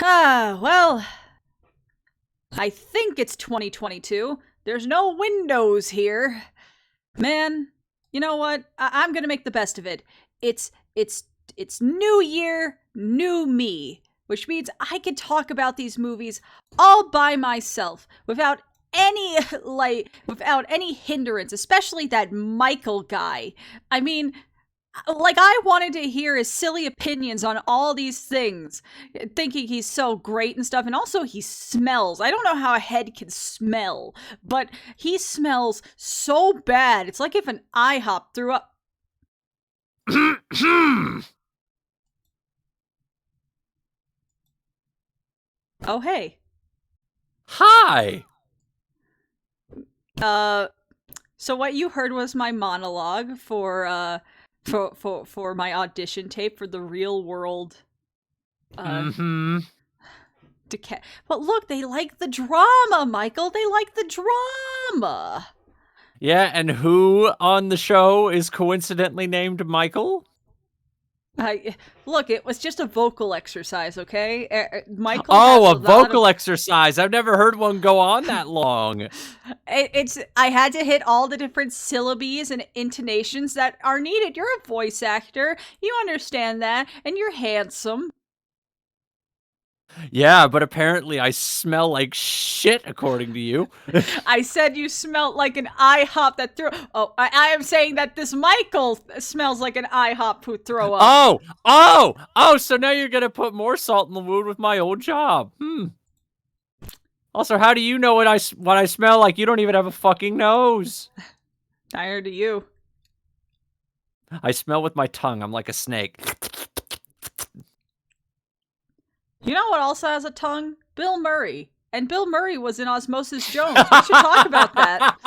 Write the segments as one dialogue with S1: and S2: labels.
S1: Well, I think it's 2022. There's no windows here. Man, you know what? I'm gonna make the best of it. It's it's it's new year, new me, which means I can talk about these movies all by myself without any without any hindrance, especially that Michael guy. I mean, I wanted to hear his silly opinions on all these things, thinking he's so great and stuff. And also, he smells. I don't know how a head can smell, but he smells so bad. It's like if an IHOP threw up. Oh, hey.
S2: Hi.
S1: So what you heard was my monologue for my audition tape for the Real World But look, they like the drama, Michael. They like the drama.
S2: Yeah, and who on the show is coincidentally named Michael?
S1: Look, it was just a vocal exercise, okay? Michael
S2: Oh, a
S1: has
S2: vocal exercise. I've never heard one go on that long.
S1: I had to hit all the different syllables and intonations that are needed. You're a voice actor. You understand that, and you're handsome.
S2: Yeah, but apparently I smell like shit, according to you.
S1: I said you smelled like an IHOP that threw. Oh, I am saying that this Michael smells like an IHOP who throw up.
S2: Oh! So now you're gonna put more salt in the wound with my old job. Also, how do you know what I smell like? You don't even have a fucking nose.
S1: Neither do you.
S2: I smell with my tongue. I'm like a snake.
S1: You know what also has a tongue? Bill Murray. And Bill Murray was in Osmosis Jones. We should talk about that.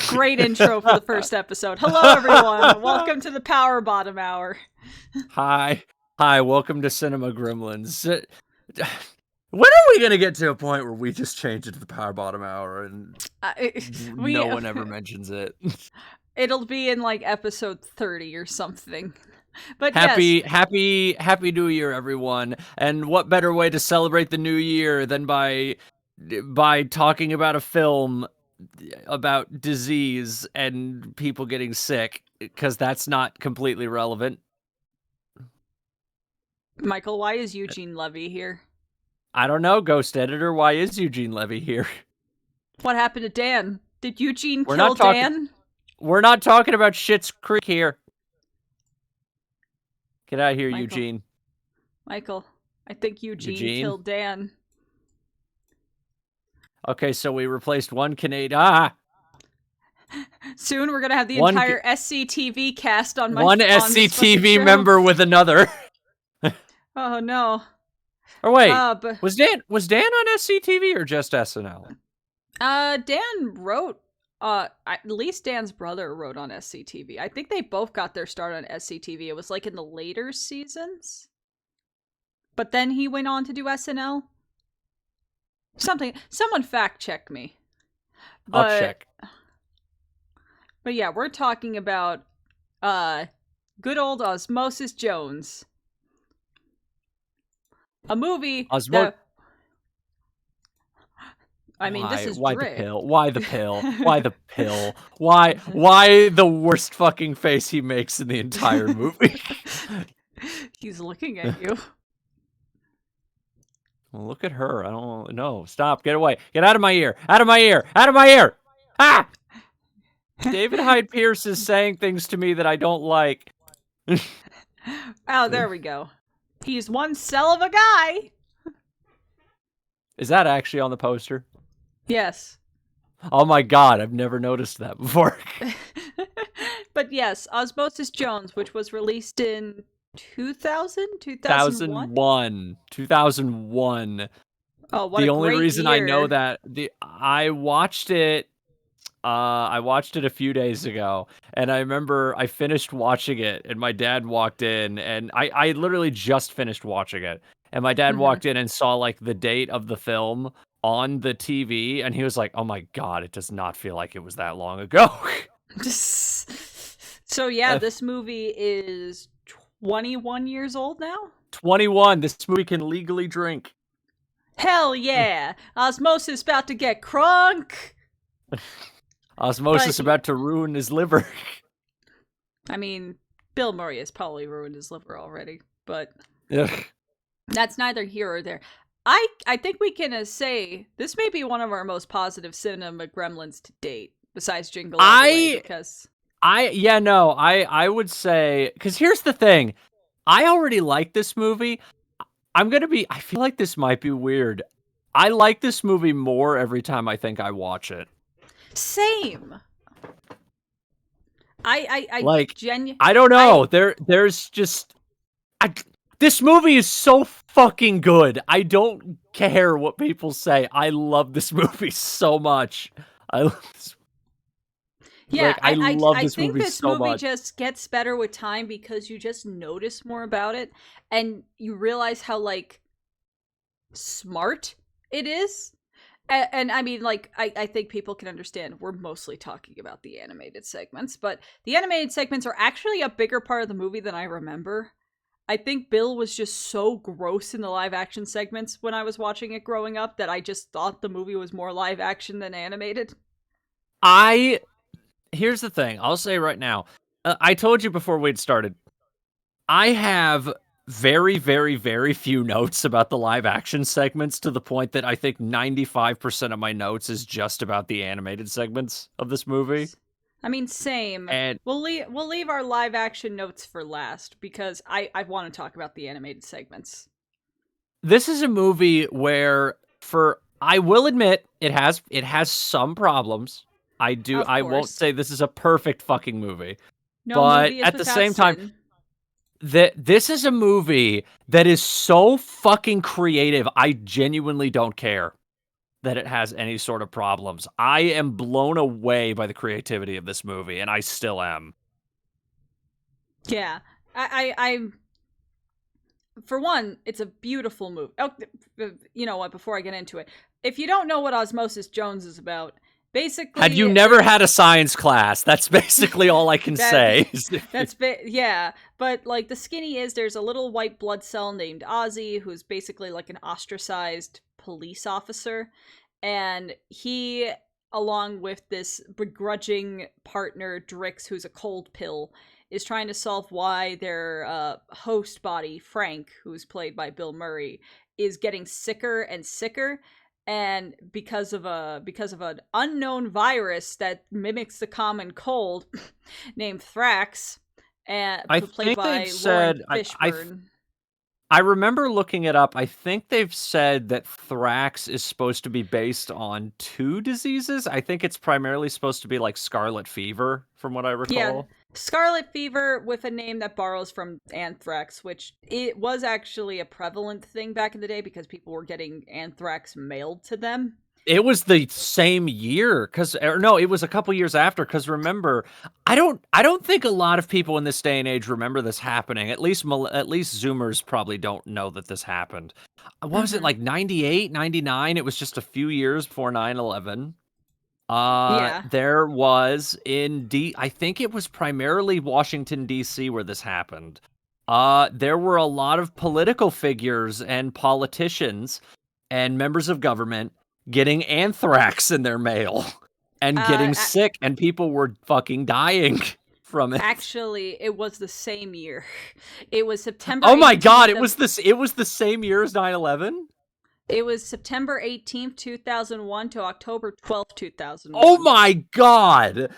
S1: Great intro for the first episode. Hello, everyone. Welcome to the Power Bottom Hour.
S2: Hi. Welcome to Cinema Gremlins. When are we going to get to a point where we just change it to the Power Bottom Hour and no one ever mentions it?
S1: It'll be in like episode 30 or something. But
S2: happy New Year, everyone! And what better way to celebrate the new year than by talking about a film about disease and people getting sick? Because that's not completely relevant.
S1: Michael, why is Eugene Levy here?
S2: I don't know, Ghost Editor. Why is Eugene Levy here?
S1: What happened to Dan? Did Eugene kill Dan?
S2: We're not talking about Schitt's Creek here. Get out of here,
S1: Michael.
S2: Eugene.
S1: Michael, I think Eugene killed Dan.
S2: Okay, so we replaced one Canadian.
S1: Soon we're going to have the entire SCTV cast on my
S2: One SCTV member with another.
S1: Oh, no.
S2: Or wait, was Dan on SCTV or just SNL?
S1: Dan wrote... at least Dan's brother wrote on SCTV. I think they both got their start on SCTV. It was like in the later seasons. But then he went on to do SNL. Someone fact check me.
S2: I'll check.
S1: But yeah, we're talking about good old Osmosis Jones. A movie I mean, this is
S2: why the pill? Why the pill? Why the pill? Why the worst fucking face he makes in the entire movie?
S1: He's looking at you.
S2: Well, look at her. I don't know. Stop. Get away. Get out of my ear. Out of my ear. Out of my ear. Ah! David Hyde Pierce is saying things to me that I don't like.
S1: Oh, there we go. He's one cell of a guy.
S2: Is that actually on the poster?
S1: Yes.
S2: Oh my god, I've never noticed that before.
S1: But yes, Osmosis Jones, which was released in 2001.
S2: 2001.
S1: Oh, what
S2: the
S1: a
S2: only
S1: great
S2: reason
S1: year.
S2: I know that I watched it a few days ago, and I remember I finished watching it and my dad walked in, and I literally just finished watching it, and my dad walked in and saw like the date of the film on the TV, and he was like, "Oh my god, it does not feel like it was that long ago."
S1: So yeah, this movie is 21 years old now?
S2: 21. This movie can legally drink.
S1: Hell yeah! Osmosis about to get crunk!
S2: Osmosis
S1: But,
S2: about to ruin his liver.
S1: I mean, Bill Murray has probably ruined his liver already, but
S2: Ugh.
S1: that's neither here or there. I think we can say this may be one of our most positive Cinema Gremlins to date, besides Jingle All the Way, because
S2: I would say, because here's the thing. I already like this movie. I feel like this might be weird. I like this movie more every time I think I watch it.
S1: same.
S2: Like, I don't know. There's just, this movie is so fucking good. I don't care what people say. I love this movie so much. I love this.
S1: Yeah,
S2: I love
S1: I
S2: this
S1: think
S2: movie
S1: this
S2: so
S1: movie
S2: much.
S1: just gets better with time because you just notice more about it and you realize how like smart it is. And I mean, like, I think people can understand we're mostly talking about the animated segments, but the animated segments are actually a bigger part of the movie than I remember. I think Bill was just so gross in the live action segments when I was watching it growing up that I just thought the movie was more live action than animated.
S2: Here's the thing. I'll say right now. I told you before we'd started. I have very, very, very few notes about the live action segments to the point that I think 95% of my notes is just about the animated segments of this movie.
S1: I mean, same.
S2: And
S1: We'll leave our live action notes for last because I want to talk about the animated segments.
S2: this is a movie where I will admit it has some problems.
S1: Of
S2: I won't
S1: course,
S2: say this is a perfect fucking movie.
S1: no
S2: But
S1: movie is
S2: at the
S1: without
S2: same time,
S1: sin.
S2: this is a movie that is so fucking creative. I genuinely don't care that it has any sort of problems. I am blown away by the creativity of this movie, and I still am.
S1: Yeah, I for one, it's a beautiful movie. Oh, you know what? Before I get into it, if you don't know what Osmosis Jones is about,
S2: Had you
S1: basically
S2: never had a science class, that's basically all I can
S1: that
S2: say.
S1: yeah, but like the skinny is there's a little white blood cell named Ozzy who's basically like an ostracized police officer, and he, along with this begrudging partner Drix, who's a cold pill, is trying to solve why their host body Frank, who's played by Bill Murray, is getting sicker and sicker, and because of an unknown virus that mimics the common cold named Thrax, and
S2: I
S1: played
S2: think they've
S1: by Lauren
S2: said
S1: Fishburne.
S2: I remember looking it up. I think they've said that Thrax is supposed to be based on two diseases. I think it's primarily supposed to be like scarlet fever, from what I
S1: Yeah,
S2: recall.
S1: scarlet fever with a name that borrows from anthrax, which it was actually a prevalent thing back in the day because people were getting anthrax mailed to them.
S2: It was the same year, no, it was a couple years after. Because remember, I don't think a lot of people in this day and age remember this happening. At least Zoomers probably don't know that this happened. What was it,
S1: Mm-hmm.
S2: like 98, 99? It was just a few years before 9/11.
S1: Yeah.
S2: There was I think it was primarily Washington D.C. where this happened. There were a lot of political figures and politicians and members of government getting anthrax in their mail and getting
S1: Uh,
S2: sick, and people were fucking dying from it.
S1: Actually, it was the same year. It was September
S2: Oh my god,
S1: 18th of
S2: it was the same year as 9/11?
S1: it was September 18th, 2001 to October 12th,
S2: Oh
S1: 2001.
S2: my god.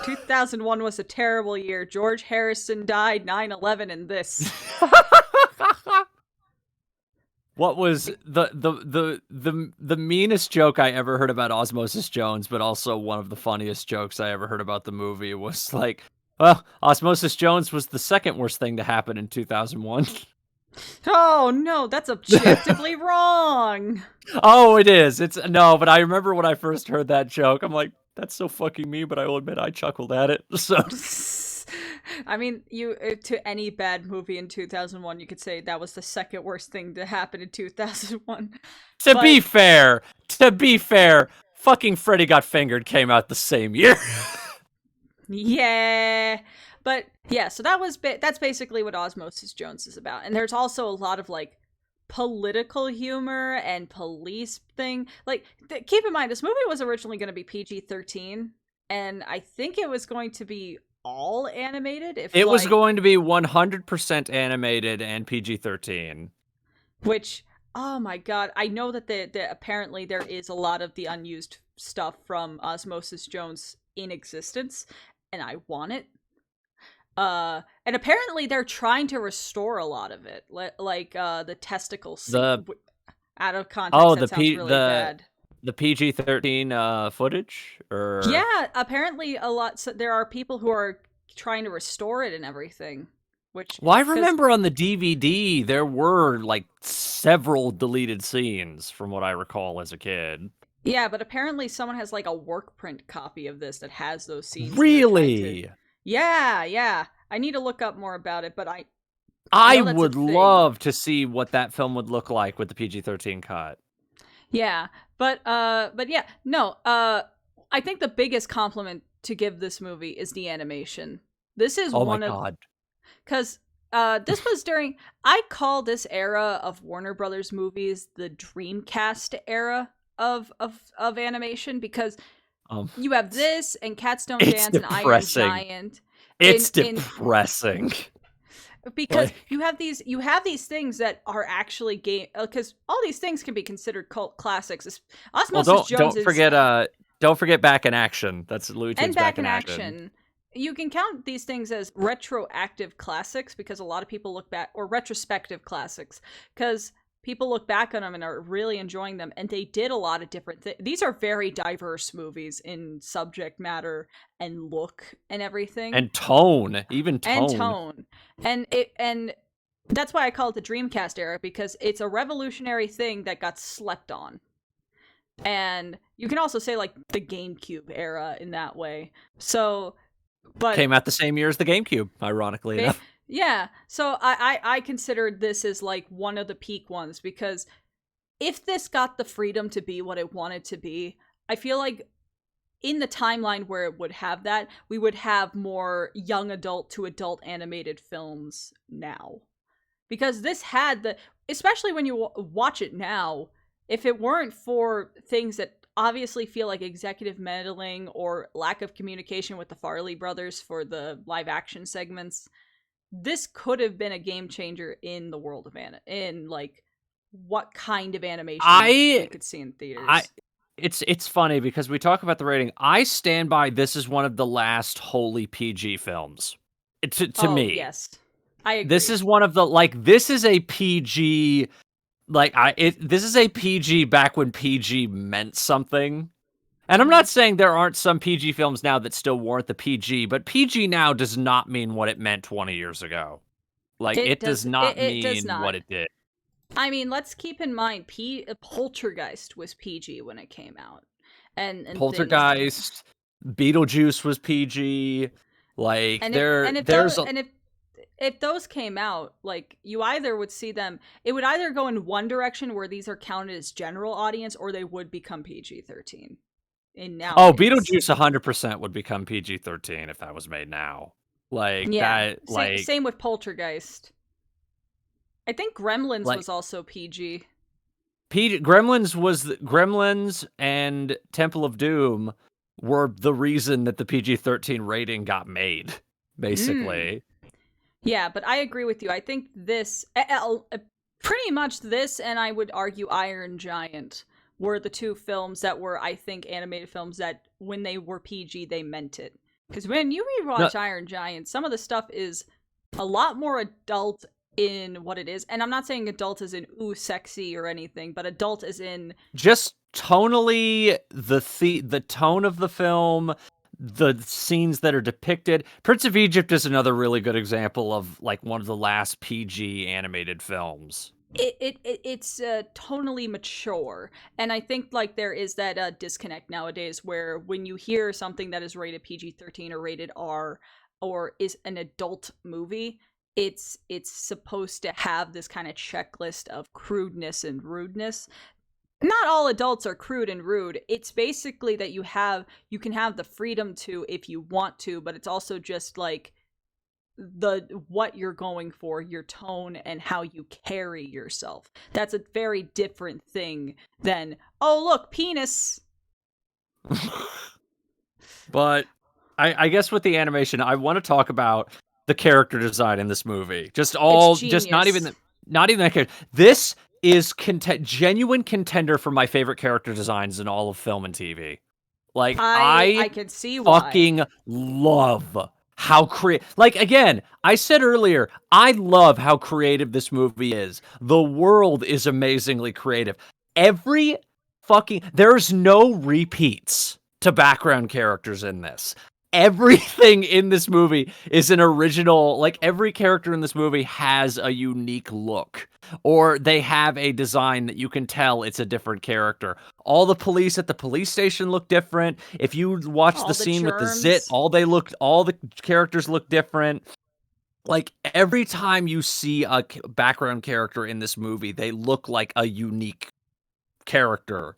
S1: 2001 was a terrible year. George Harrison died 9/11 in this.
S2: What was the meanest joke I ever heard about Osmosis Jones, but also one of the funniest jokes I ever heard about the movie was like, well, Osmosis Jones was the second worst thing to happen in 2001.
S1: Oh no, that's objectively wrong.
S2: Oh, it is. It's no, but I remember when I first heard that joke, I'm like, that's so fucking me, but I will admit I chuckled at it. So
S1: I mean, you to any bad movie in 2001, you could say that was the second worst thing to happen in 2001. But
S2: to be fair, fucking Freddy Got Fingered came out the same year.
S1: yeah, But yeah, so that's basically what Osmosis Jones is about. And there's also a lot of like political humor and police thing. Like, keep in mind, this movie was originally going to be PG-13, and I think it was going to be all animated.
S2: It was going to be 100% animated and PG-13.
S1: Which, oh my god, I know that apparently there is a lot of the unused stuff from Osmosis Jones in existence, and I want it. And apparently they're trying to restore a lot of it, like the testicle scene. Out of context, that sounds really bad.
S2: The PG-13 footage, or
S1: yeah, apparently a lot. So there are people who are trying to restore it and everything.
S2: Well, I remember on the DVD there were like several deleted scenes from what I recall as a kid.
S1: Yeah, but apparently someone has like a work print copy of this that has those scenes.
S2: Really?
S1: Yeah. I need to look up more about it, but
S2: I would love to see what that film would look like with the PG-13 cut.
S1: Yeah, but yeah, no. I think the biggest compliment to give this movie is the animation. This is one of
S2: God.
S1: Because this was during, I call this era of Warner Brothers movies the Dreamcast era of animation, because you have this and Cats Don't Dance and Iron Giant.
S2: It's depressing.
S1: Because you have these things that are actually game, because all these things can be considered cult classics. Osmosis Jones
S2: don't forget Back in Action. That's Looney Tunes Back in Action.
S1: You can count these things as retroactive classics because a lot of people look back, or retrospective classics, because people look back on them and are really enjoying them, and they did a lot of different things. These are very diverse movies in subject matter and look and everything.
S2: And tone, even tone.
S1: And that's why I call it the Dreamcast era, because it's a revolutionary thing that got slept on. And you can also say like the GameCube era in that way. So, but
S2: came out the same year as the GameCube, ironically enough.
S1: Yeah, so I consider this as like one of the peak ones, because if this got the freedom to be what it wanted to be, I feel like in the timeline where it would have that, we would have more young adult to adult animated films now. Because this had especially when you watch it now, if it weren't for things that obviously feel like executive meddling or lack of communication with the Farley brothers for the live action segments, this could have been a game changer in the world of in like what kind of animation we could see in theaters.
S2: It's funny because we talk about the rating. I stand by this is one of the last wholly PG films. To me.
S1: Yes. I agree.
S2: This is one of the this is a PG this is a PG back when PG meant something. And I'm not saying there aren't some PG films now that still warrant the PG, but PG now does not mean what it meant 20 years ago. It does not mean what it did.
S1: I mean, let's keep in mind, Poltergeist was PG when it came out. And
S2: Poltergeist, Beetlejuice was PG.
S1: If those came out, like, you either would see them, it would either go in one direction where these are counted as general audience, or they would become PG-13.
S2: Beetlejuice 100% would become PG-13 if that was made now.
S1: Same with Poltergeist. I think Gremlins was also PG.
S2: Gremlins and Temple of Doom were the reason that the PG-13 rating got made, basically.
S1: Yeah, but I agree with you. I think this, pretty much this, and I would argue Iron Giant, were the two films that were, I think, animated films that when they were PG, they meant it. Because when you rewatch Iron Giant, some of the stuff is a lot more adult in what it is. And I'm not saying adult as in, ooh, sexy or anything, but adult as in...
S2: just tonally, the tone of the film, the scenes that are depicted. Prince of Egypt is another really good example of, one of the last PG animated films.
S1: It's tonally mature, and I think there is that disconnect nowadays where when you hear something that is rated PG-13 or rated R or is an adult movie, it's supposed to have this kind of checklist of crudeness and rudeness. Not all adults are crude and rude. It's basically that you can have the freedom to if you want to, but it's also just what you're going for, your tone, and how you carry yourself. That's a very different thing than, oh look, penis.
S2: But I guess with the animation, I want to talk about the character design in this movie.
S1: It's
S2: Just not
S1: genius.
S2: even that character. This is genuine contender for my favorite character designs in all of film and TV. Like,
S1: I
S2: I
S1: can see why.
S2: fucking love how like, again, I said earlier, I love how creative this movie is. The world is amazingly creative. Every there's no repeats to background characters in this. Everything in this movie is an original, like, every character in this movie has a unique look, or they have a design that you can tell it's a different character. All the police at the police station look different. If you watch the
S1: All the
S2: scene with the zit,
S1: germs.
S2: all the characters look different. Like, every time you see a background character in this movie, they look like a unique character.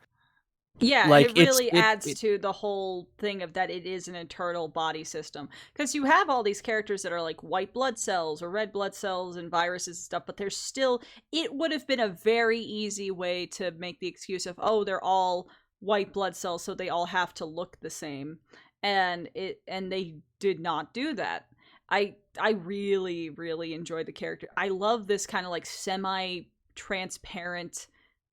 S1: Yeah, and
S2: Like,
S1: it really adds to the whole thing of that it is an internal body system. Because you have all these characters that are like white blood cells or red blood cells and viruses and stuff, but there's still, it would have been a very easy way to make the excuse of, oh, they're all white blood cells, so they all have to look the same. And they did not do that. I really, really enjoyed the character. I love this kind of like semi transparent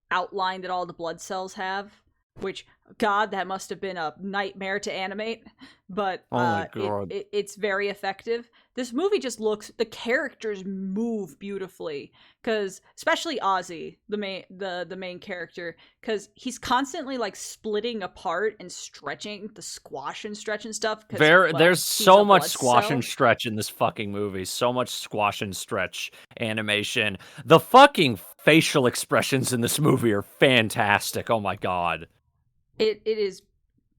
S1: outline that all the blood cells have, which, god, that must have been a nightmare to animate, but
S2: oh my god.
S1: it's very effective. This movie just looks, the characters move beautifully, because especially Ozzy, the main character, because he's constantly like splitting apart and stretching, the squash and stretch and stuff, because, well,
S2: There's
S1: he's
S2: so
S1: a
S2: much
S1: blood
S2: squash
S1: cell.
S2: and stretch in this fucking movie. So much squash and stretch animation. The fucking facial expressions in this movie are fantastic. Oh my god.
S1: It is,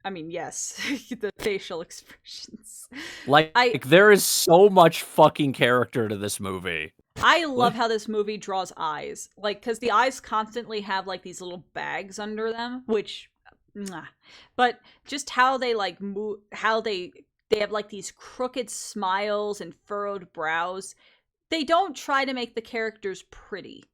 S1: I mean, yes, the facial expressions.
S2: Like,
S1: I
S2: there is so much fucking character to this movie.
S1: I love
S2: Like,
S1: how this movie draws eyes. Like, because the eyes constantly have, like, these little bags under them, which, mwah. But just how they, like, move, how they have, like, these crooked smiles and furrowed brows. They don't try to make the characters pretty,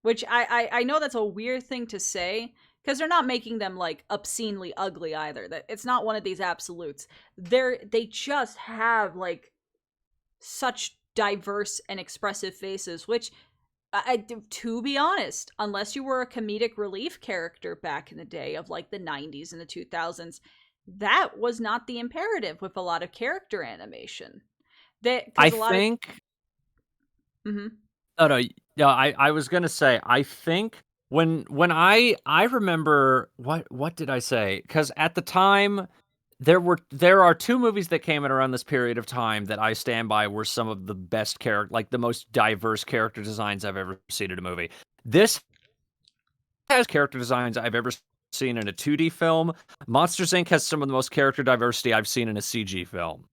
S1: which I know that's a weird thing to say, because they're not making them, like, obscenely ugly either. That it's not one of these absolutes. They just have, like, such diverse and expressive faces, which, to be honest, unless you were a comedic relief character back in the day of like the 90s and the 2000s, that was not the imperative with a lot of character animation. That,
S2: I
S1: because a lot of,
S2: think
S1: mm-hmm,
S2: oh no, yeah, I was gonna say, I think when I remember what did I say? Because at the time there are two movies that came in around this period of time that I stand by were some of the best character, like the most diverse character designs I've ever seen in a movie. This has character designs I've ever seen in a 2D film. Monsters Inc. has some of the most character diversity I've seen in a CG film.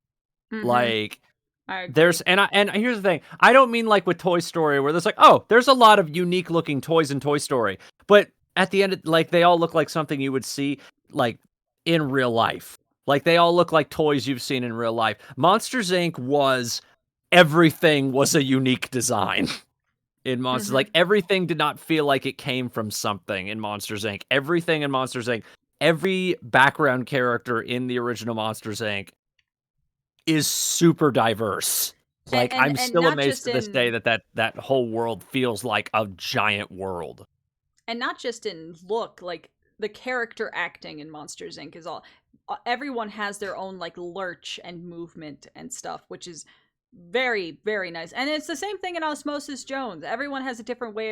S1: mm-hmm,
S2: Like,
S1: I
S2: there's
S1: agree.
S2: and here's the thing. I don't mean like with Toy Story where there's like, oh, there's a lot of unique looking toys in Toy Story, but at the end, like, they all look like something you would see like in real life. Like, they all look like toys you've seen in real life. Monsters Inc. was everything was a unique design in Monsters.
S1: Mm-hmm.
S2: Like, everything did not feel like it came from something in Monsters Inc. Everything in Monsters Inc. Every background character in the original Monsters Inc. is super diverse.
S1: and
S2: Like,
S1: and,
S2: I'm
S1: and
S2: still
S1: not
S2: amazed
S1: just
S2: to this day
S1: in,
S2: that whole world feels like a giant world.
S1: and not just in look, like the character acting in Monsters Inc. is all, everyone has their own like lurch and movement and stuff, which is very, very nice. And it's the same thing in Osmosis Jones. Everyone has a different way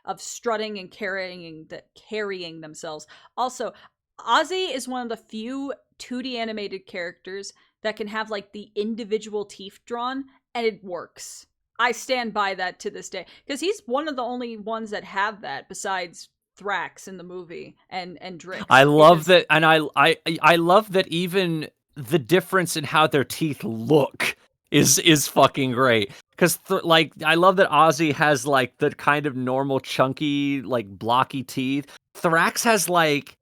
S1: of strutting and carrying themselves. Also, Ozzy is one of the few 2D animated characters that can have like the individual teeth drawn and it works. I stand by that to this day because he's one of the only ones that have that besides Thrax in the movie and
S2: I
S1: Drix. It
S2: love
S1: just,
S2: that, and I love that even the difference in how their teeth look is fucking great. Because like, I love that Ozzy has like the kind of normal chunky like blocky teeth. Thrax has like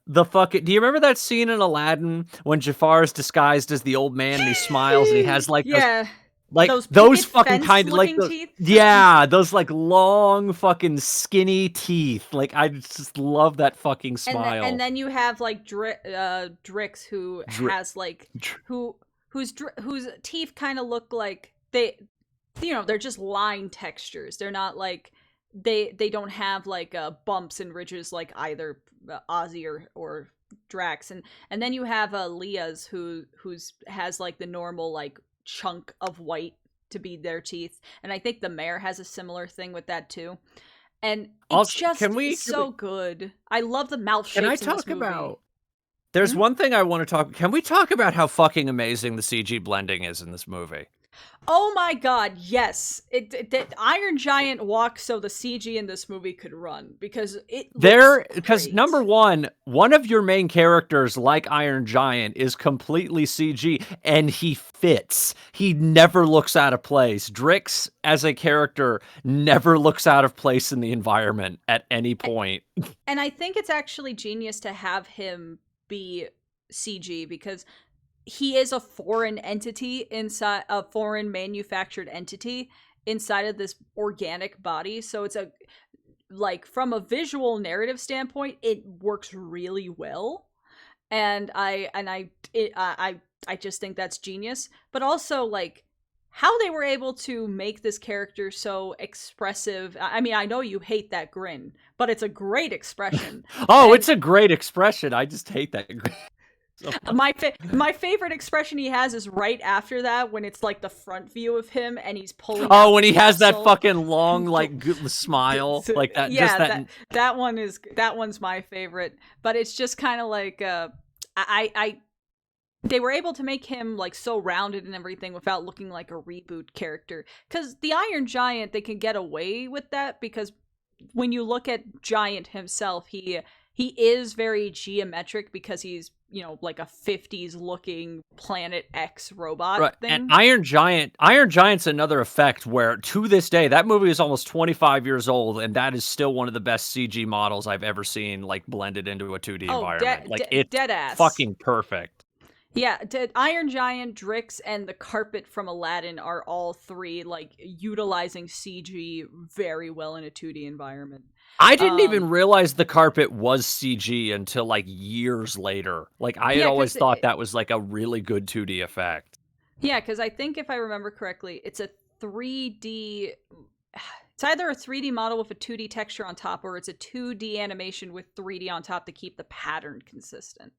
S2: the fucking. Do you remember that scene in Aladdin when Jafar is disguised as the old man and he smiles and he has like those
S1: yeah.
S2: Like
S1: those
S2: those
S1: picket
S2: fucking
S1: fence
S2: kind of like
S1: looking teeth.
S2: yeah, those like long fucking skinny teeth. Like I just love that fucking
S1: And
S2: smile.
S1: then you have like Drix who
S2: Dri-
S1: has like
S2: dri-
S1: whose teeth kind of look like they, they're just line textures. They're not like they don't have like bumps and ridges like either Ozzy or Drax. And then you have Leah's who's has like the normal like chunk of white to be their teeth, and I think the mayor has a similar thing with that too. And it
S2: Also,
S1: just is so good. I love the mouth
S2: can I
S1: shapes in this
S2: talk
S1: movie.
S2: about? There's
S1: Hmm?
S2: one thing I want to talk. Can we talk about how fucking amazing the CG blending is in this movie?
S1: Oh my god, yes. That Iron Giant walks so the CG in this movie could run because it looks
S2: Because
S1: great.
S2: number one of your main characters, like Iron Giant, is completely CG and he fits. He never looks out of place. Drix, as a character, never looks out of place in the environment at any point.
S1: And I think it's actually genius to have him be CG because he is a foreign entity inside a foreign manufactured entity inside of this organic body. So it's a like from a visual narrative standpoint, it works really well. And I just think that's genius. But also like how they were able to make this character so expressive. I mean, I know you hate that grin, but it's a great expression.
S2: Oh,
S1: And
S2: it's a great expression. I just hate that. So
S1: my favorite expression he has is right after that when it's like the front view of him and he's pulling.
S2: oh,
S1: out
S2: when
S1: the
S2: he has that
S1: muscle.
S2: fucking long, like, smile, like that.
S1: Yeah,
S2: Just that.
S1: that one's my favorite. But it's just kind of like I they were able to make him like so rounded and everything without looking like a reboot character. Because the Iron Giant, they can get away with that because when you look at Giant himself, he is very geometric because he's like a 50s looking Planet X robot
S2: Right.
S1: thing.
S2: And Iron Giant's another effect where to this day, that movie is almost 25 years old, and that is still one of the best CG models I've ever seen, like blended into a 2D environment. Like it's
S1: dead ass.
S2: fucking perfect.
S1: Yeah, Iron Giant, Drix, and the carpet from Aladdin are all three like utilizing CG very well in a 2D environment.
S2: I didn't even realize the carpet was CG until like years later. Like I had always thought that was like a really good 2D effect.
S1: Yeah, because I think if I remember correctly, it's a 3D. It's either a 3D model with a 2D texture on top, or it's a 2D animation with 3D on top to keep the pattern consistent.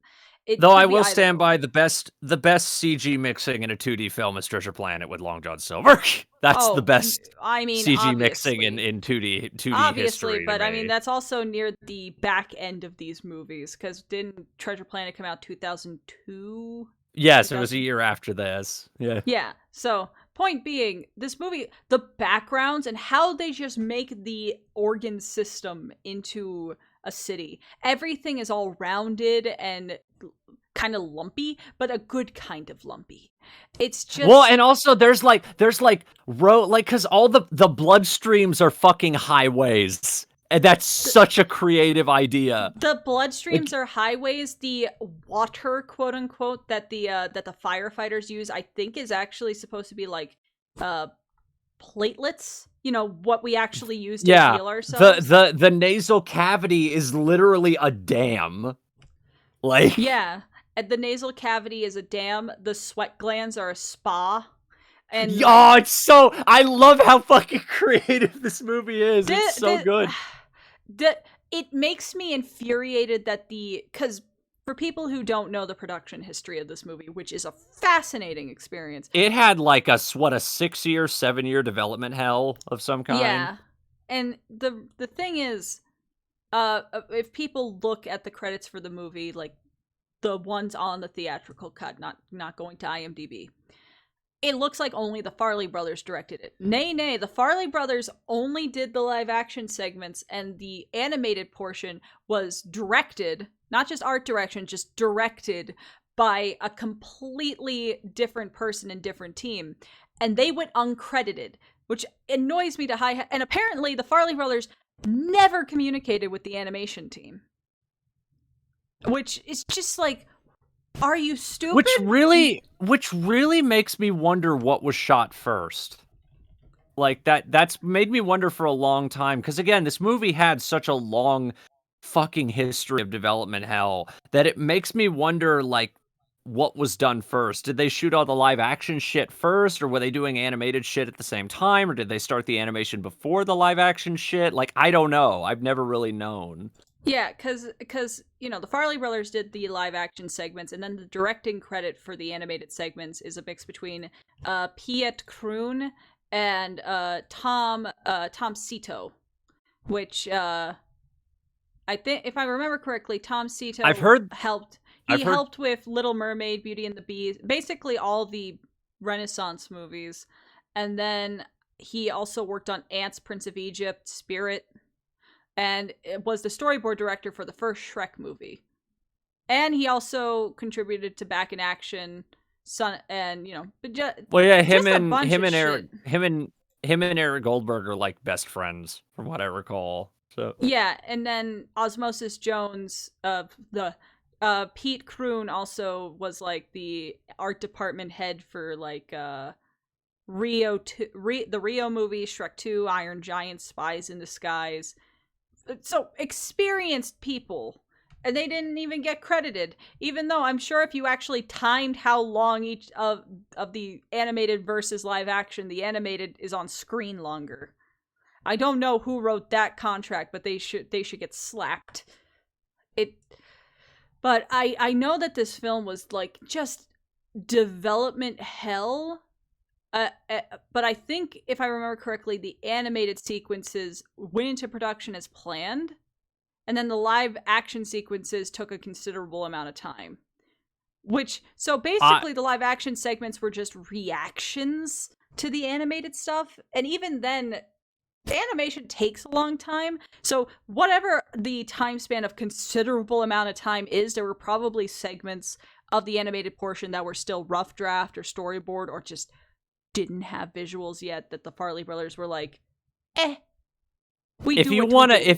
S2: Though I will stand by the best CG mixing in a 2D film is Treasure Planet with Long John Silver. That's the best CG mixing in 2D
S1: obviously,
S2: history.
S1: But I mean that's also near the back end of these movies because didn't Treasure Planet come out 2002?
S2: Yes, it was a year after this. Yeah.
S1: Yeah. So point being, this movie, the backgrounds and how they just make the organ system into a city. Everything is all rounded and kind of lumpy, but a good kind of lumpy. It's just
S2: well, and also there's like because all the blood streams are fucking highways. And that's such a creative idea.
S1: The bloodstreams are highways. The water, quote unquote, that the firefighters use, I think, is actually supposed to be like platelets. You know what we actually use to heal ourselves.
S2: The nasal cavity is literally a dam. Like
S1: yeah, and the nasal cavity is a dam. The sweat glands are a spa. And
S2: it's so I love how fucking creative this movie is. It's so good.
S1: It makes me infuriated that because for people who don't know the production history of this movie, which is a fascinating experience,
S2: it had like a 6-year, 7-year development hell of some kind.
S1: Yeah, and the thing is, if people look at the credits for the movie, like the ones on the theatrical cut, not going to IMDb. It looks like only the Farrelly brothers directed it. Nay, the Farrelly brothers only did the live action segments, and the animated portion was directed, not just art direction, just directed by a completely different person and different team. And they went uncredited, which annoys me to high. And apparently the Farrelly brothers never communicated with the animation team. Which is just like, Are you stupid?
S2: Which really makes me wonder what was shot first. Like that's made me wonder for a long time, because again, this movie had such a long fucking history of development hell that it makes me wonder, like, what was done first. Did they shoot all the live action shit first, or were they doing animated shit at the same time, or did they start the animation before the live action shit? Like, I don't know. I've never really known.
S1: Yeah, because the Farley brothers did the live action segments, and then the directing credit for the animated segments is a mix between Piet Kroon and Tom Sito, which I think, if I remember correctly, Tom Sito
S2: I've heard
S1: helped.
S2: I've
S1: He
S2: heard
S1: helped with Little Mermaid, Beauty and the Beast, basically all the Renaissance movies, and then he also worked on Ants, Prince of Egypt, Spirit, and it was the storyboard director for the first Shrek movie. And he also contributed to Back in Action, Son, and but
S2: Well, yeah,
S1: just a bunch of shit.
S2: him and Eric Goldberg are like best friends, from what I recall. So
S1: Yeah, and then Osmosis Jones of the Pete Kroon also was like the art department head for like Rio the Rio movie, Shrek 2, Iron Giant, Spies in Disguise. So experienced people, and they didn't even get credited, even though I'm sure if you actually timed how long each of the animated versus live action, the animated is on screen longer. I don't know who wrote that contract, but they should get slapped. It But I know that this film was like just development hell. But I think, if I remember correctly, the animated sequences went into production as planned, and then the live action sequences took a considerable amount of time. So basically, the live action segments were just reactions to the animated stuff, and even then, the animation takes a long time. So whatever the time span of considerable amount of time is, there were probably segments of the animated portion that were still rough draft or storyboard, or just didn't have visuals yet, that the Farley brothers were like,
S2: if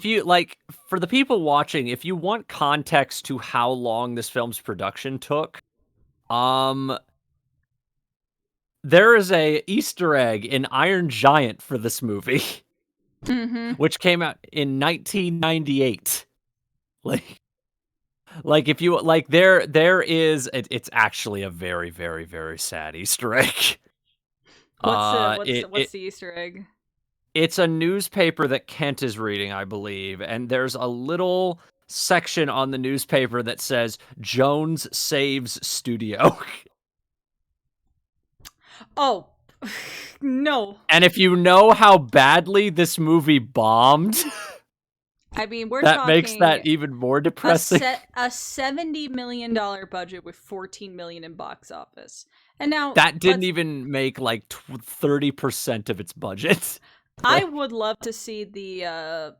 S2: you like, for the people watching, if you want context to how long this film's production took, there is a Easter egg in Iron Giant for this movie, which came out in 1998. Like if you like, there is it's actually a very, very, very sad Easter egg.
S1: What's the Easter egg?
S2: It's a newspaper that Kent is reading, I believe, and there's a little section on the newspaper that says Jones saves studio.
S1: Oh, no.
S2: And if you know how badly this movie bombed,
S1: I mean, we're
S2: that
S1: talking
S2: makes that even more depressing.
S1: A $70 million budget with $14 million in box office. And now
S2: that didn't even make like 30% of its budget.
S1: I would love to see the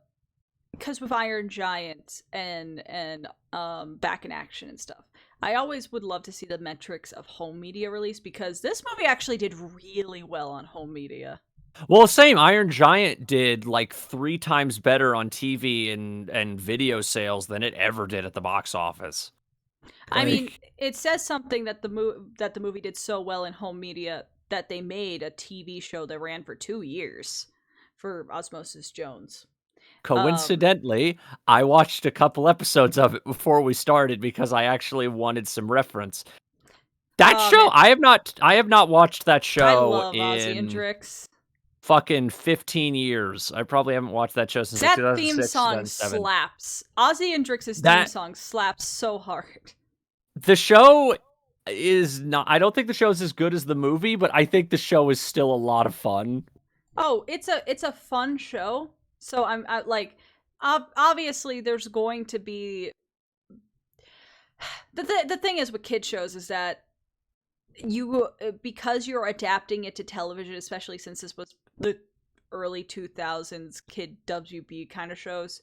S1: because with Iron Giant and Back in Action and stuff, I always would love to see the metrics of home media release, because this movie actually did really well on home media.
S2: Well, same. Iron Giant did like 3 times better on TV and video sales than it ever did at the box office.
S1: I mean, it says something that the movie did so well in home media that they made a TV show that ran for 2 years for Osmosis Jones.
S2: Coincidentally, I watched a couple episodes of it before we started because I actually wanted some reference. That show, I have not watched that show. I
S1: love Ozzy and Drix.
S2: Fucking 15 years. I probably haven't watched that show since 2006. That theme
S1: song slaps. Ozzy and Drix's theme song slaps so hard.
S2: The show is not. I don't think the show is as good as the movie, but I think the show is still a lot of fun.
S1: Oh, it's a fun show. So I'm like, obviously there's going to be the thing is with kid shows is that because you're adapting it to television, especially since this was the early 2000s kid WB kind of shows,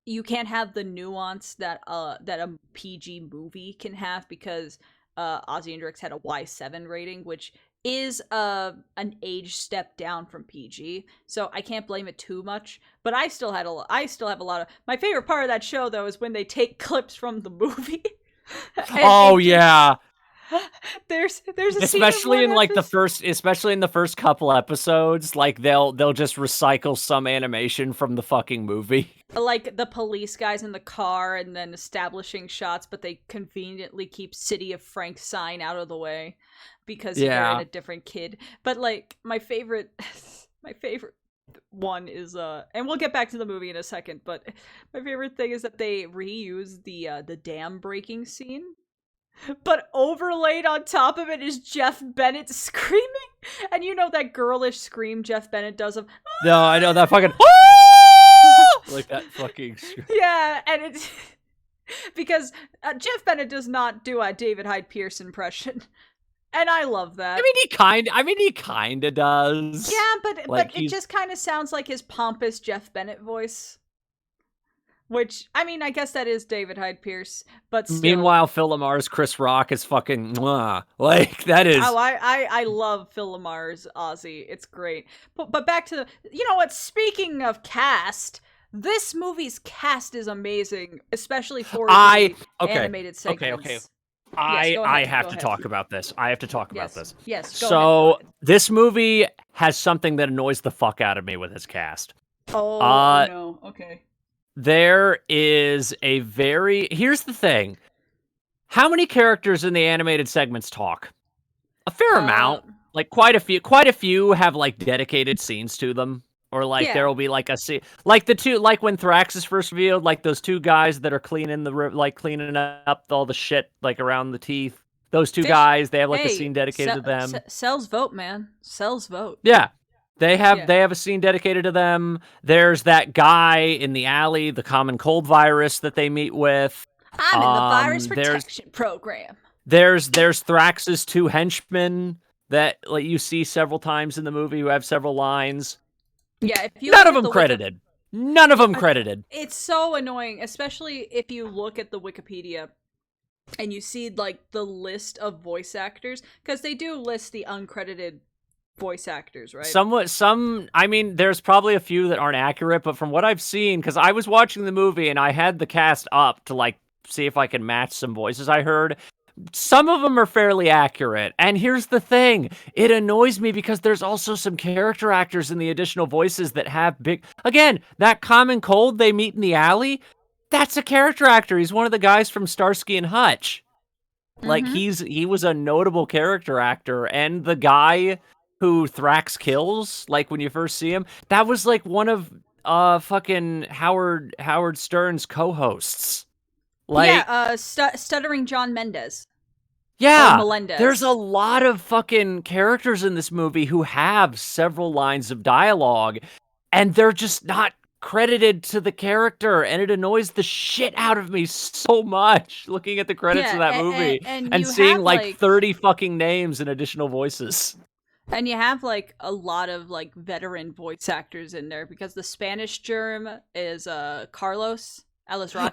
S1: you can't have the nuance that a PG movie can have, because Ozzy and Drix had a Y7 rating, which is an age step down from PG, so I can't blame it too much. But I still have a lot of my favorite part of that show, though, is when they take clips from the movie.
S2: Oh
S1: it just
S2: yeah.
S1: there's a scene of
S2: Especially
S1: one
S2: in like the
S1: episode.
S2: first especially in the first couple episodes, like they'll just recycle some animation from the fucking movie.
S1: Like the police guys in the car and then establishing shots, but they conveniently keep City of Frank sign out of the way because they're in
S2: Yeah.
S1: a different kid. But like my favorite my favorite one is and we'll get back to the movie in a second, but my favorite thing is that they reuse the dam breaking scene. But overlaid on top of it is Jeff Bennett screaming. And you know that girlish scream Jeff Bennett does of
S2: No, I know that fucking like that fucking
S1: yeah, and it's because Jeff Bennett does not do a David Hyde Pierce impression, and I love that.
S2: I mean he kind of does.
S1: Yeah, but
S2: Like
S1: it
S2: he's
S1: just kind of sounds like his pompous Jeff Bennett voice. Which I mean, I guess that is David Hyde Pierce, but still.
S2: Meanwhile, Phil Lamar's Chris Rock is fucking mwah. Like that is.
S1: Oh, I love Phil Lamar's Ozzy. It's great. But back to the, you know what? Speaking of cast, this movie's cast is amazing, especially for the animated segments.
S2: Okay.
S1: Yes, go ahead,
S2: I have
S1: go
S2: to
S1: ahead.
S2: talk about this. I have to talk about
S1: Yes,
S2: this.
S1: yes.
S2: So this movie has something that annoys the fuck out of me with its cast.
S1: Oh no. Okay.
S2: There is a very. Here's the thing. How many characters in the animated segments talk? A fair amount. Like quite a few have like dedicated scenes to them. Or like
S1: Yeah.
S2: there will be like a scene, like the two, like when Thrax is first revealed, like those two guys that are cleaning cleaning up all the shit like around the teeth. Those two guys, they have like a scene dedicated to them.
S1: Sells vote, man. Sells vote.
S2: Yeah, they have a scene dedicated to them. There's that guy in the alley, the common cold virus that they meet with.
S1: I'm in the virus protection program.
S2: There's Thrax's two henchmen that like you see several times in the movie who have several lines.
S1: Yeah, if you
S2: None of them credited. None of them credited.
S1: It's so annoying, especially if you look at the Wikipedia and you see like the list of voice actors, because they do list the uncredited voice actors, right?
S2: I mean, there's probably a few that aren't accurate, but from what I've seen, because I was watching the movie and I had the cast up to like see if I can match some voices I heard. Some of them are fairly accurate. And here's the thing. It annoys me because there's also some character actors in the additional voices that have big... Again, that common cold they meet in the alley, that's a character actor. He's one of the guys from Starsky and Hutch. Like, he was a notable character actor. And the guy who Thrax kills, like, when you first see him, that was, like, one of fucking Howard Stern's co-hosts. Like,
S1: Stuttering John Mendes.
S2: Yeah,
S1: Melendez.
S2: There's a lot of fucking characters in this movie who have several lines of dialogue, and they're just not credited to the character, and it annoys the shit out of me so much looking at the credits of that movie and seeing like 30 fucking names and additional voices.
S1: And you have like a lot of like veteran voice actors in there because the Spanish germ is Carlos.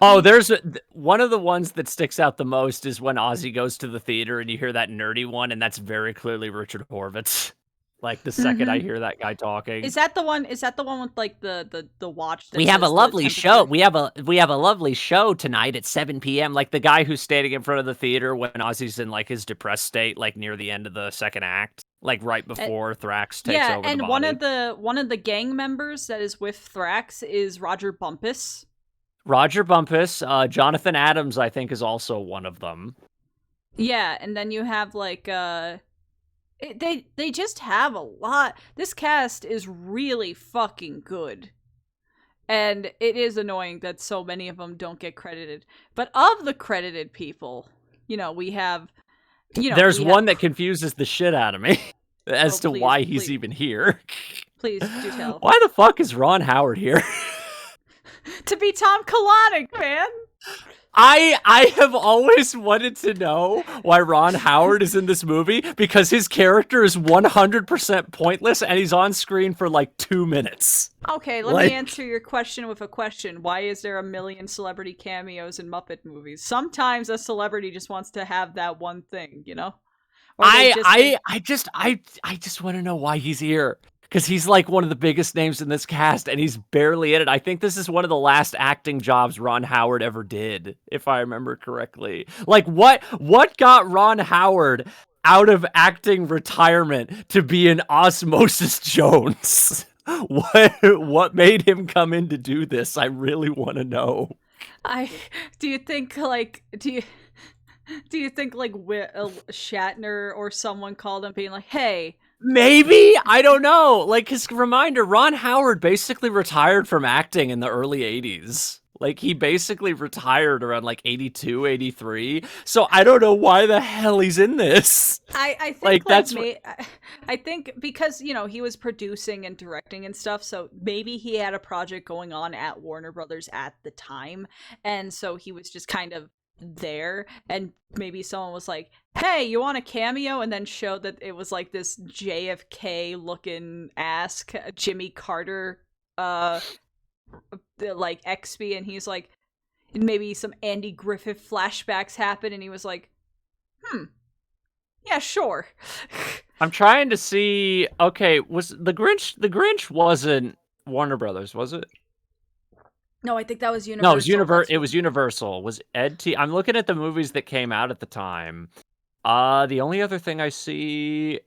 S2: Oh, there's one of the ones that sticks out the most is when Ozzy goes to the theater and you hear that nerdy one, and that's very clearly Richard Horvitz. Like the second I hear that guy talking.
S1: Is that the one with like the watch?
S2: We have a lovely show. We have a lovely show tonight at 7 p.m. Like the guy who's standing in front of the theater when Ozzy's in like his depressed state, like near the end of the second act, like right before Thrax takes over.
S1: Yeah, and
S2: the body.
S1: one of the gang members that is with Thrax is Roger Bumpus.
S2: Roger Bumpus, Jonathan Adams, I think, is also one of them.
S1: Yeah, and then you have like they just have a lot. This cast is really fucking good. And it is annoying that so many of them don't get credited. But of the credited people, we have
S2: there's one that confuses the shit out of me as to why he's even here.
S1: Please do tell.
S2: Why the fuck is Ron Howard here?
S1: To be Tom Kalanick, man.
S2: I have always wanted to know why Ron Howard is in this movie, because his character is 100% pointless and he's on screen for like 2 minutes.
S1: Okay, let me answer your question with a question. Why is there a million celebrity cameos in Muppet movies? Sometimes a celebrity just wants to have that one thing, Or
S2: I just want to know why he's here. because he's like one of the biggest names in this cast, and he's barely in it. I think this is one of the last acting jobs Ron Howard ever did, if I remember correctly. Like, what got Ron Howard out of acting retirement to be an Osmosis Jones? What made him come in to do this? I really want to know.
S1: Do you think like Shatner or someone called him being like, "Hey,
S2: Maybe? I don't know. Like, his reminder, Ron Howard basically retired from acting in the early 80s. Like, he basically retired around, like, 82, 83. So I don't know why the hell he's in this.
S1: I think
S2: Like, that's
S1: I think because, you know, he was producing and directing and stuff, so maybe he had a project going on at Warner Brothers at the time, and so he was just kind of there, and maybe someone was like, "Hey, you want a cameo?" and then showed that it was like this JFK looking ass Jimmy Carter like XP, and he's like, maybe some Andy Griffith flashbacks happen, and he was like, yeah, sure.
S2: I'm trying to see. Okay, was the Grinch wasn't Warner Brothers, was it?
S1: No, I think that was Universal.
S2: No, it was Universal. Was Ed T. I'm looking at the movies that came out at the time. The only other thing I see.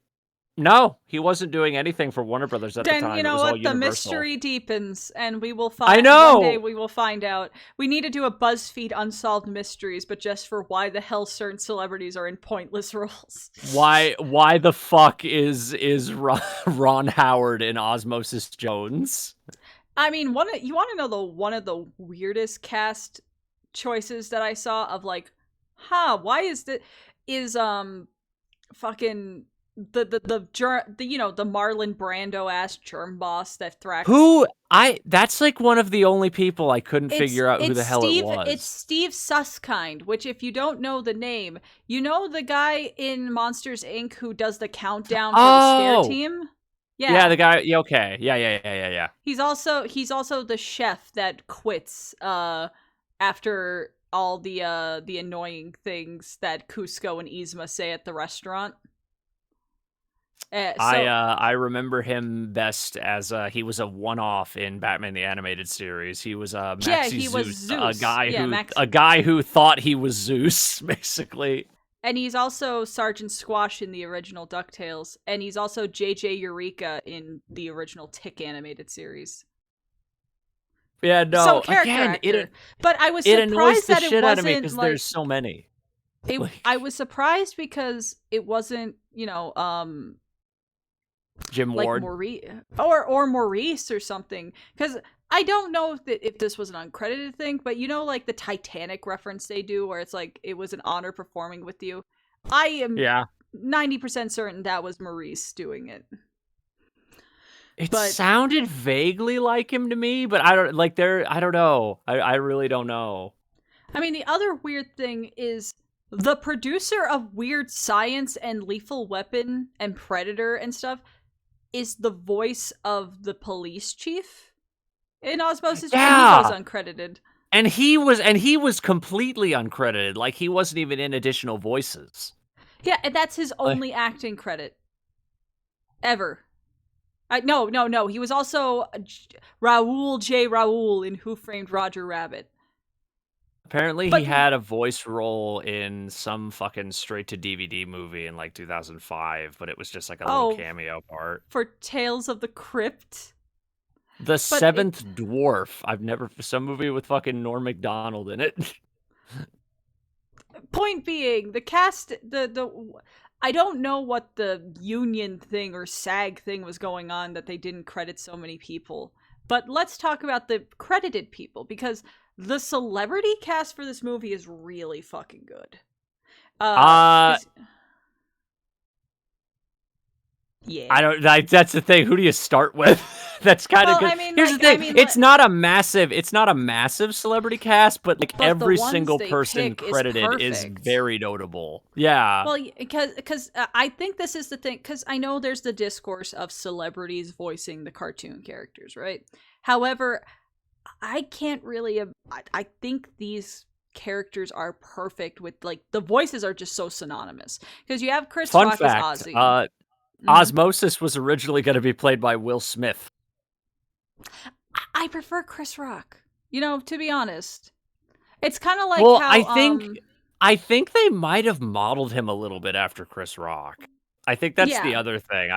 S2: No, he wasn't doing anything for Warner Brothers at the time.
S1: Then you know what? The mystery deepens, and we will find.
S2: I know.
S1: One day we will find out. We need to do a BuzzFeed Unsolved Mysteries, but just for why the hell certain celebrities are in pointless roles.
S2: Why the fuck is Ron Howard in Osmosis Jones?
S1: I mean, you want to know one of the weirdest cast choices that I saw of like, why is fucking the you know, the Marlon Brando ass germ boss that Thrax.
S2: That's like one of the only people I couldn't figure out who the hell it was.
S1: It's Steve Susskind, which if you don't know the name, you know the guy in Monsters Inc. who does the countdown for the scare team?
S2: Yeah, the guy. Yeah, okay. Yeah.
S1: He's also the chef that quits after all the annoying things that Cusco and Yzma say at the restaurant.
S2: I remember him best as he was a one-off in Batman the Animated Series. He was Maxie
S1: was
S2: Zeus,
S1: Zeus.
S2: a guy who thought he was Zeus, basically.
S1: And he's also Sergeant Squash in the original DuckTales, and he's also JJ Eureka in the original Tick animated series.
S2: Yeah, no.
S1: Some character actor. But I was surprised that it wasn't
S2: because like, there's so many.
S1: I was surprised because it wasn't, you know,
S2: Jim
S1: like
S2: Ward
S1: or Maurice or something, because I don't know if this was an uncredited thing, but you know, like the Titanic reference they do where it's like it was an honor performing with you. I am 90% certain that was Maurice doing it.
S2: It sounded vaguely like him to me, but I don't know. I really don't know.
S1: I mean, the other weird thing is the producer of Weird Science and Lethal Weapon and Predator and stuff is the voice of the police chief in Osmosis.
S2: Yeah.
S1: He was uncredited.
S2: And he was completely uncredited. Like, he wasn't even in additional voices.
S1: Yeah, and that's his only acting credit. Ever. No. He was also Raoul J. Raoul in Who Framed Roger Rabbit.
S2: Apparently he had a voice role in some fucking straight-to-DVD movie in, like, 2005, but it was just, like, a little cameo part.
S1: For Tales of the Crypt?
S2: The Seventh Dwarf. Some movie with fucking Norm Macdonald in it.
S1: Point being, the cast, I don't know what the union thing or SAG thing was going on that they didn't credit so many people. But let's talk about the credited people, because the celebrity cast for this movie is really fucking good. Yeah.
S2: That's the thing. Who do you start with? That's kind of good. Here's the thing. It's not a massive celebrity cast, but like every single person credited is very notable. Yeah.
S1: Well, because I think this is the thing, because I know there's the discourse of celebrities voicing the cartoon characters, right? However, I can't really. I think these characters are perfect with, like, the voices are just so synonymous, because you have Chris Rock as Ozzy.
S2: Osmosis was originally going to be played by Will Smith.
S1: I prefer Chris Rock. To be honest, it's kind of like
S2: Well,
S1: how
S2: I think they might have modeled him a little bit after Chris Rock. I think that's the
S1: yeah.
S2: other thing.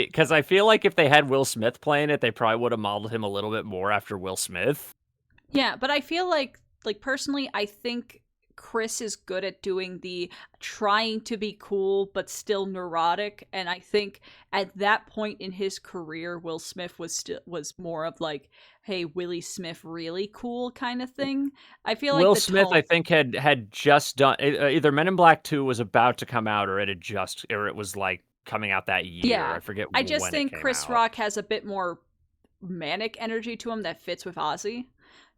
S2: Because I feel like if they had Will Smith playing it, they probably would have modeled him a little bit more after Will Smith.
S1: Yeah, but I feel like personally, I think Chris is good at doing the trying to be cool but still neurotic, and I think at that point in his career, Will Smith was more of like, hey, Willie Smith really cool kind of thing. I feel like
S2: Will
S1: the
S2: Smith,
S1: tone.
S2: I think, had just done either Men in Black 2 was about to come out, or it was like coming out that year.
S1: Yeah,
S2: I forget
S1: I just
S2: when it
S1: think
S2: came
S1: Chris
S2: out.
S1: Rock has a bit more manic energy to him that fits with Ozzy.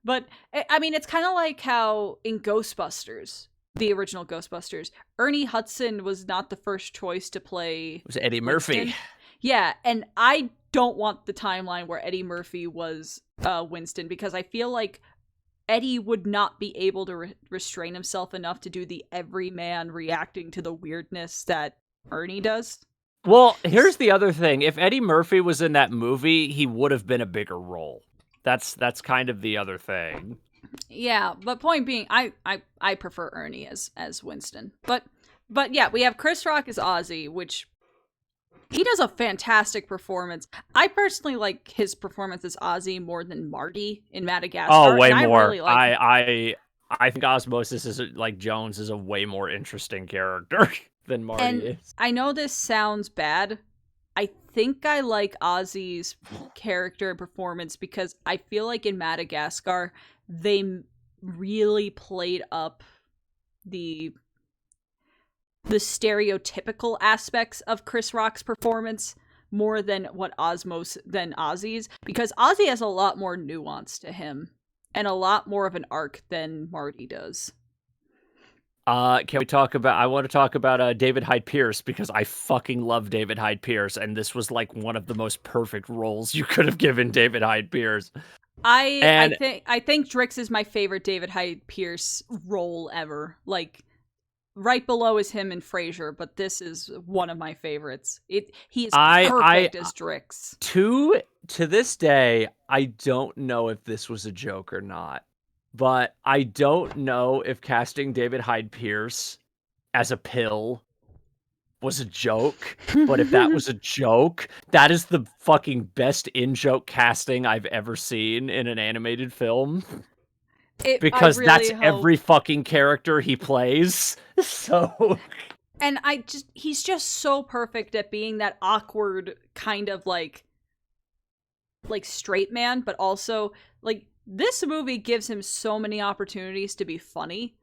S1: But I mean, it's kind of like how in Ghostbusters, the original Ghostbusters, Ernie Hudson was not the first choice to play
S2: It was Eddie
S1: Winston.
S2: Murphy.
S1: Yeah, and I don't want the timeline where Eddie Murphy was Winston, because I feel like Eddie would not be able to restrain himself enough to do the everyman reacting to the weirdness that Ernie does.
S2: Well, here's the other thing. If Eddie Murphy was in that movie, he would have been a bigger role. That's kind of the other thing.
S1: Yeah, but point being, I prefer Ernie as Winston. But yeah, we have Chris Rock as Ozzy, which he does a fantastic performance. I personally like his performance as Ozzy more than Marty in Madagascar.
S2: Oh, way
S1: and
S2: more.
S1: I really like
S2: I think Osmosis is like Jones is a way more interesting character than Marty
S1: and
S2: is.
S1: I know this sounds bad. I think I like Ozzy's character and performance because I feel like in Madagascar they really played up the stereotypical aspects of Chris Rock's performance more than than Ozzy's, because Ozzy has a lot more nuance to him and a lot more of an arc than Marty does.
S2: Can we talk about? I want to talk about David Hyde Pierce, because I fucking love David Hyde Pierce, and this was like one of the most perfect roles you could have given David Hyde Pierce.
S1: I think Drix is my favorite David Hyde Pierce role ever. Like, right below is him in Frasier, but this is one of my favorites. He is perfect as Drix.
S2: To this day, I don't know if this was a joke or not. But I don't know if casting David Hyde Pierce as a pill was a joke. But if that was a joke, that is the fucking best in-joke casting I've ever seen in an animated film. Because that's every fucking character he plays. So...
S1: And he's just so perfect at being that awkward kind of like straight man, but also like... This movie gives him so many opportunities to be funny,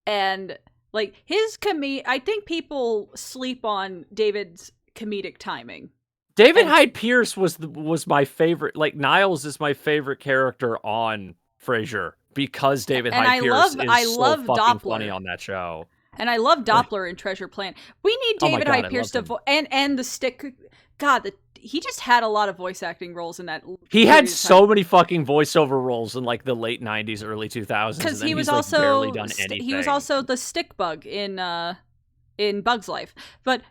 S1: and like I think people sleep on David's comedic timing.
S2: David Hyde Pierce was my favorite. Like, Niles is my favorite character on Frasier because David Hyde Pierce is so fucking Doppler. Funny on that show.
S1: And I love Doppler in Treasure Planet. We need David Hyde Pierce to and the stick. God, he just had a lot of voice acting roles in that.
S2: He had so many fucking voiceover roles in like the late '90s, early 2000s.
S1: Because he was also barely done anything. He was also the stick bug in Bug's Life. But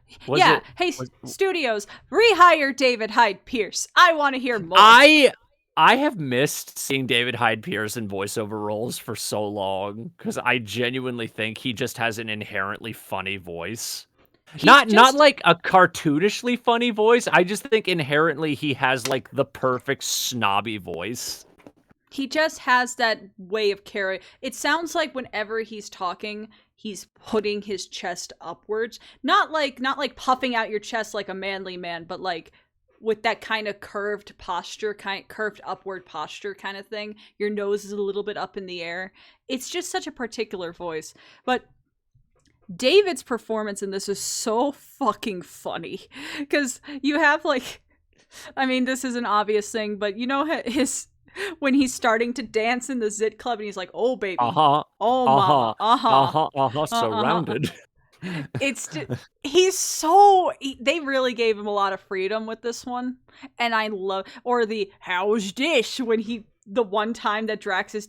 S1: studios, rehire David Hyde Pierce. I want to hear more.
S2: I have missed seeing David Hyde Pierce in voiceover roles for so long, because I genuinely think he just has an inherently funny voice. Not like a cartoonishly funny voice. I just think inherently he has like the perfect snobby voice.
S1: He just has that way of carrying. It sounds like whenever he's talking, he's putting his chest upwards. Not like puffing out your chest like a manly man, but like with that kind of curved upward posture kind of thing. Your nose is a little bit up in the air. It's just such a particular voice. But David's performance in this is so fucking funny, because you have like, I mean, this is an obvious thing, but you know when he's starting to dance in the Zit Club and he's like, "Oh baby, oh mama,
S2: surrounded."
S1: It's just, they really gave him a lot of freedom with this one, and I love the how's dish when the one time that Drix is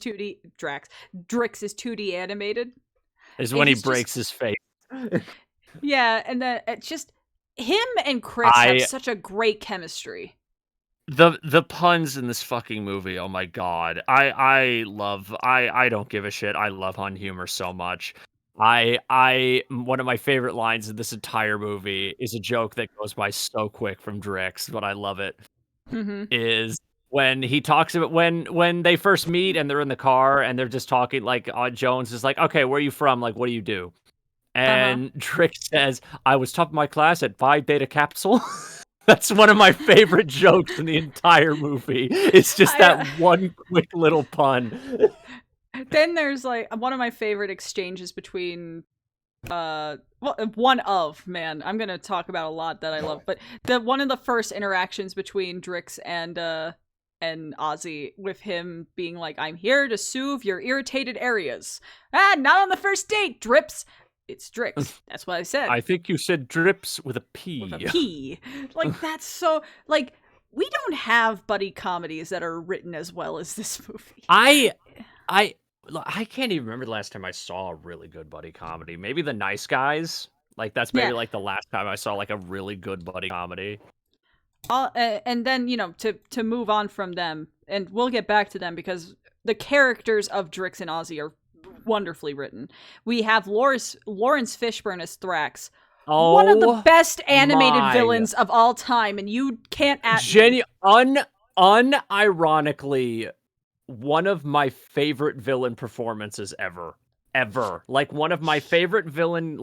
S1: 2D animated.
S2: Is when he breaks his face.
S1: Yeah, and then him and Chris have such a great chemistry.
S2: The puns in this fucking movie, oh my god. I don't give a shit. I love pun humor so much. One of my favorite lines in this entire movie is a joke that goes by so quick from Drix, but I love it.
S1: Mm-hmm.
S2: Is when he talks about when they first meet and they're in the car and they're just talking, like, Jones is like, "Okay, where are you from? Like, what do you do?" And Drix says, "I was top of my class at Phi Beta Capsule." That's one of my favorite jokes in the entire movie. It's just that one quick little pun.
S1: Then there's like one of my favorite exchanges between I'm gonna talk about a lot that I love, but one of the first interactions between Drix and Ozzy, with him being like, "I'm here to soothe your irritated areas." Ah, not on the first date, Drips. It's Drix. That's what I said.
S2: I think you said Drips with a P.
S1: With a P. Like, that's so, like, we don't have buddy comedies that are written as well as this movie.
S2: I can't even remember the last time I saw a really good buddy comedy. Maybe The Nice Guys. Like, that's maybe like the last time I saw like a really good buddy comedy.
S1: And then, you know, to move on from them, and we'll get back to them because the characters of Drix and Ozzy are wonderfully written. We have Lawrence Fishburne as Thrax.
S2: Oh,
S1: one of the best animated villains of all time, and you can't
S2: unironically, one of my favorite villain performances ever. Like one of my favorite villain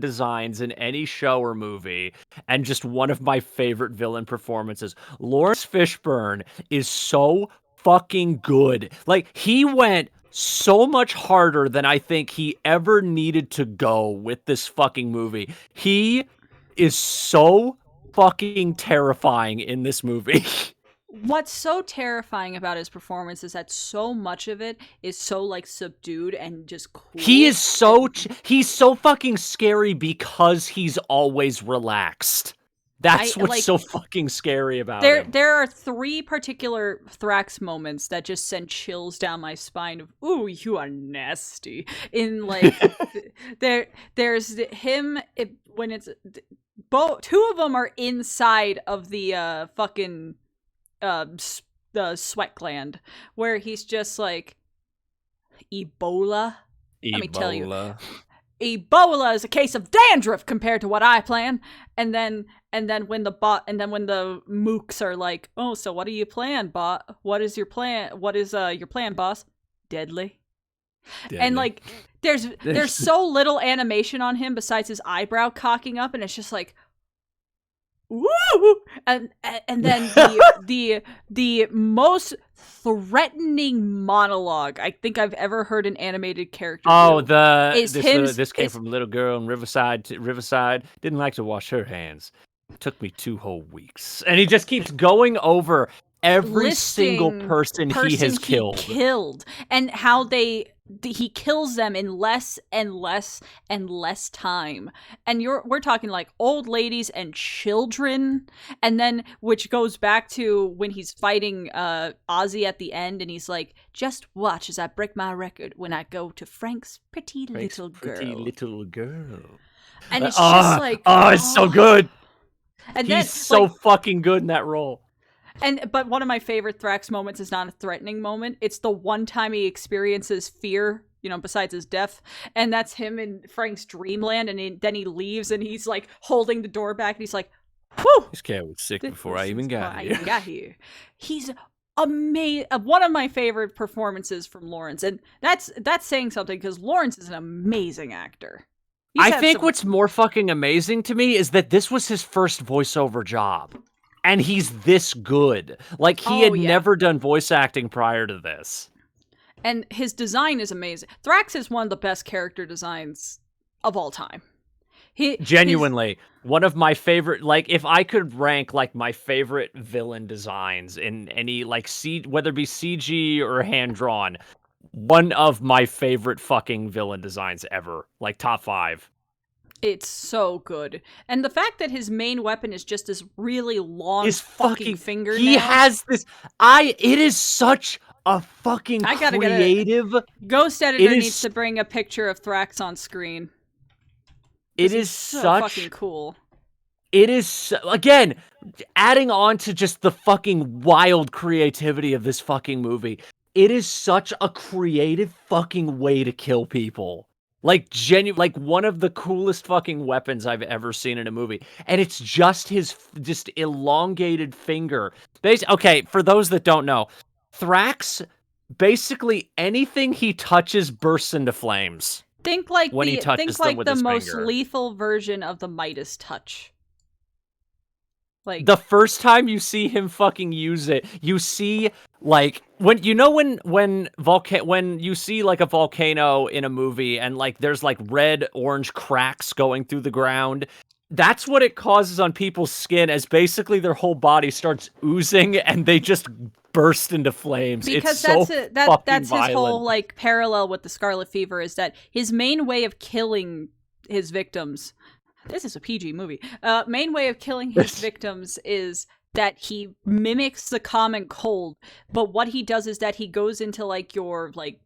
S2: designs in any show or movie, and just one of my favorite villain performances. Lawrence Fishburne is so fucking good. Like, he went so much harder than I think he ever needed to go with this fucking movie. He is so fucking terrifying in this movie.
S1: What's so terrifying about his performance is that so much of it is so, like, subdued and just cool.
S2: He's so fucking scary because he's always relaxed. That's what's so fucking scary about him.
S1: There are 3 particular Thrax moments that just send chills down my spine of, ooh, you are nasty. In, like, there's him, when it's, both, 2 of them are inside of the, fucking, the sweat gland, where he's just like, Ebola? Let me tell you. Ebola is a case of dandruff compared to what I plan. And then when the mooks are like, "Oh, so what do you plan, bot? What is your plan? What is your plan, boss?" Deadly. And like, there's so little animation on him besides his eyebrow cocking up, and it's just like, woo! And then the most threatening monologue I think I've ever heard an animated character do.
S2: This came from a little girl in Riverside. Didn't like to wash her hands. Took me 2 whole weeks. And he just keeps going over every single person he has killed.
S1: And how he kills them in less and less and less time. And we're talking like old ladies and children. And then, which goes back to when he's fighting Ozzy at the end, and he's like, "Just watch as I break my record when I go to Frank's pretty little girl." And it's just like,
S2: it's so good.
S1: And
S2: he's so fucking good in that role.
S1: But one of my favorite Thrax moments is not a threatening moment. It's the one time he experiences fear, you know, besides his death. And that's him in Frank's dreamland. And then he leaves and he's like holding the door back. And he's like, whew!
S2: This cat was sick before I even got here.
S1: He's amazing. One of my favorite performances from Lawrence. And that's saying something, because Lawrence is an amazing actor.
S2: I think what's more fucking amazing to me is that this was his first voiceover job. And he's this good. Like, he had never done voice acting prior to this.
S1: And his design is amazing. Thrax is one of the best character designs of all time.
S2: Genuinely, one of my favorite, like, if I could rank, like, my favorite villain designs in any, like, whether it be CG or hand-drawn, one of my favorite fucking villain designs ever. Like, top 5.
S1: It's so good. And the fact that his main weapon is just this really long fucking fingernail.
S2: He has this... It is such a fucking creative...
S1: Ghost Editor needs to bring a picture of Thrax on screen.
S2: It
S1: He's
S2: is
S1: so fucking cool.
S2: It is, again, adding on to just the fucking wild creativity of this fucking movie. It is such a creative fucking way to kill people. Like, like one of the coolest fucking weapons I've ever seen in a movie. And it's just his just elongated finger. Okay, for those that don't know, Thrax, basically anything he touches bursts into flames.
S1: Think like
S2: when he touches them with
S1: the
S2: his
S1: most
S2: finger.
S1: lethal version of the Midas touch. Like,
S2: the first time you see him fucking use it, you see like when you see like a volcano in a movie and like there's like red orange cracks going through the ground. That's what it causes on people's skin, as basically their whole body starts oozing and they just burst into flames.
S1: Because
S2: it's
S1: that's his whole like parallel with the Scarlet Fever, is that his main way of killing his victims. This is a PG movie. Main way of killing his victims is that he mimics the common cold, but what he does is that he goes into like your like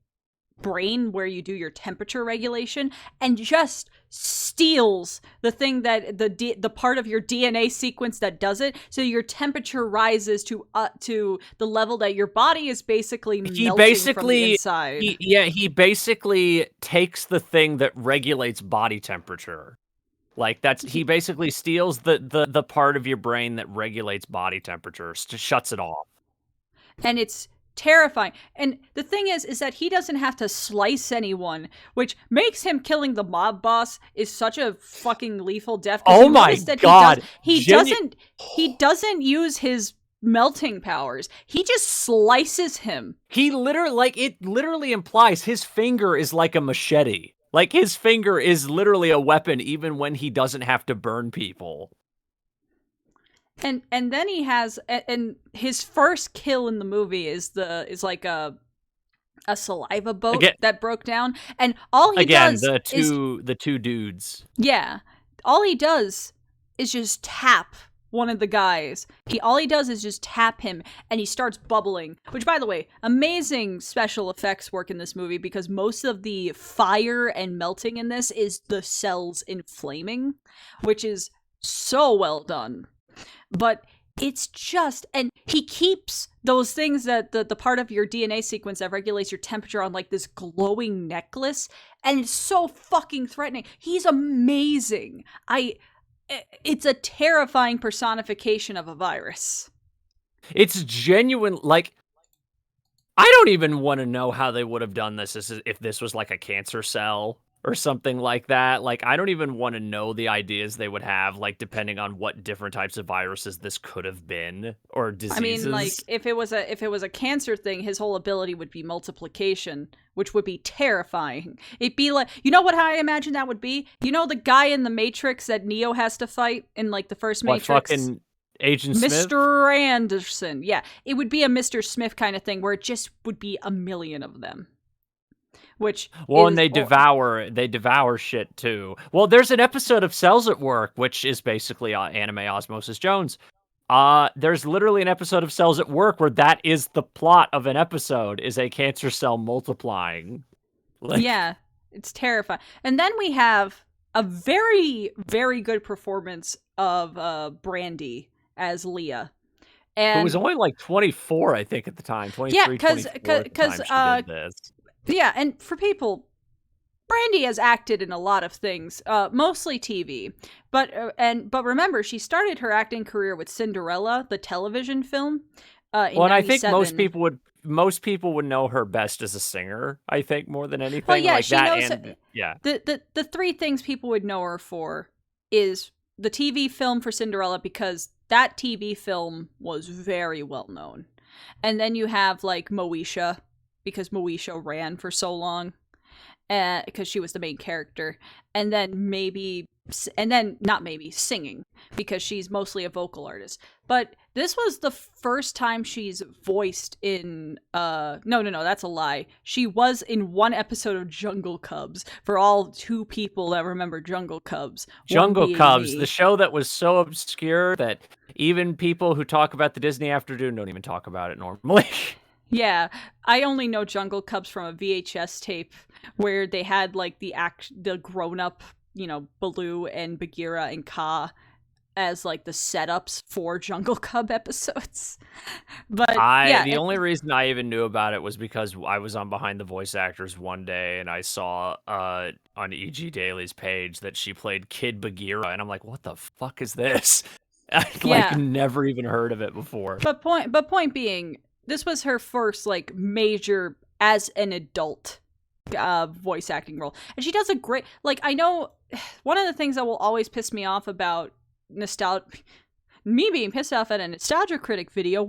S1: brain where you do your temperature regulation and just steals the thing that the part of your DNA sequence that does it, so your temperature rises to the level that your body is basically melting from the inside.
S2: He basically takes the thing that regulates body temperature. Like he basically steals the part of your brain that regulates body temperature, shuts it off.
S1: And it's terrifying. And the thing is that he doesn't have to slice anyone, which makes him killing the mob boss is such a fucking lethal death.
S2: Oh my god.
S1: He doesn't use his melting powers. He just slices him.
S2: He it literally implies his finger is like a machete. Like, his finger is literally a weapon even when he doesn't have to burn people.
S1: And then he has, and his first kill in the movie is like a saliva boat that broke down, and all he does
S2: the two dudes.
S1: Yeah, all he does is just tap one of the guys. All he does is just tap him and he starts bubbling, which, by the way, amazing special effects work in this movie, because most of the fire and melting in this is the cells inflaming, which is so well done. But it's just, and he keeps those things that the part of your DNA sequence that regulates your temperature on like this glowing necklace, and it's so fucking threatening. He's amazing. It's a terrifying personification of a virus.
S2: It's genuine. Like, I don't even want to know how they would have done this if this was like a cancer cell or something like that. Like, I don't even want to know the ideas they would have, like, depending on what different types of viruses this could have been, or diseases.
S1: I mean, like, if it was a cancer thing, his whole ability would be multiplication, which would be terrifying. It'd be like, you know what I imagine that would be? You know the guy in the Matrix that Neo has to fight in, like, the first Matrix?
S2: Fucking Agent Smith?
S1: Mr. Anderson. Yeah, it would be a Mr. Smith kind of thing, where it just would be a million of them.
S2: And they devour shit too. Well, there's an episode of Cells at Work, which is basically anime Osmosis Jones. There's literally an episode of Cells at Work where that is the plot of an episode, is a cancer cell multiplying.
S1: Yeah, it's terrifying. And then we have a very, very good performance of Brandy as Leah. And
S2: who was only like 24, I think, at the time. 23, yeah, because
S1: yeah, and for people, Brandy has acted in a lot of things, mostly TV. But remember, she started her acting career with Cinderella, the television film. In 97.
S2: I think most people would know her best as a singer. I think more than anything.
S1: Well, yeah,
S2: like
S1: she
S2: that
S1: knows.
S2: And, yeah,
S1: the three things people would know her for is the TV film for Cinderella, because that TV film was very well known, and then you have like Moesha, because Moesha ran for so long, because she was the main character, and then singing, because she's mostly a vocal artist. But this was the first time she's voiced in no, that's a lie. She was in one episode of Jungle Cubs, for all two people that remember Jungle Cubs.
S2: Jungle Cubs, the show that was so obscure that even people who talk about the Disney Afternoon don't even talk about it normally.
S1: Yeah, I only know Jungle Cubs from a VHS tape where they had like the grown-up Baloo and Bagheera and Kaa as like the setups for Jungle Cub episodes. But
S2: the only reason I even knew about it was because I was on Behind the Voice Actors one day and I saw on EG Daily's page that she played Kid Bagheera, and I'm like, what the fuck is this? I never even heard of it before.
S1: But point being, this was her first like major as an adult voice acting role, and she does a great. Like, I know one of the things that will always piss me off about me being pissed off at a Nostalgia Critic video,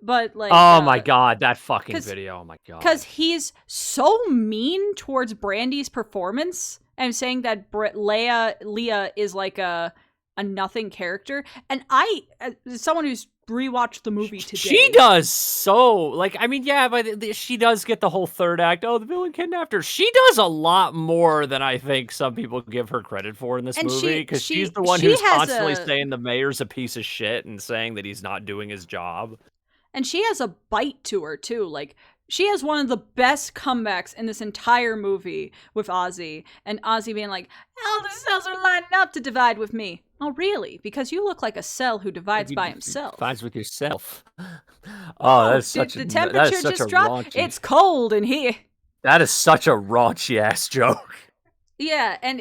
S1: but like,
S2: oh my god, that fucking video, oh my god,
S1: because he's so mean towards Brandy's performance and saying that Leah is like a nothing character, and I, as someone who's rewatched the movie today,
S2: she does so, like, I mean, yeah, but she does get the whole third act, oh, the villain kidnapped her. She does a lot more than I think some people give her credit for in this movie, because she's the one who's constantly saying the mayor's a piece of shit and saying that he's not doing his job.
S1: And she has a bite to her, too. Like, she has one of the best comebacks in this entire movie with Ozzy, and Ozzy being like, all the cells are lining up to divide with me. Oh, really? Because you look like a cell who divides by himself.
S2: Divides with yourself. Oh, that's such
S1: the temperature just dropped. It's cold in here.
S2: That is such a raunchy ass joke.
S1: Yeah, and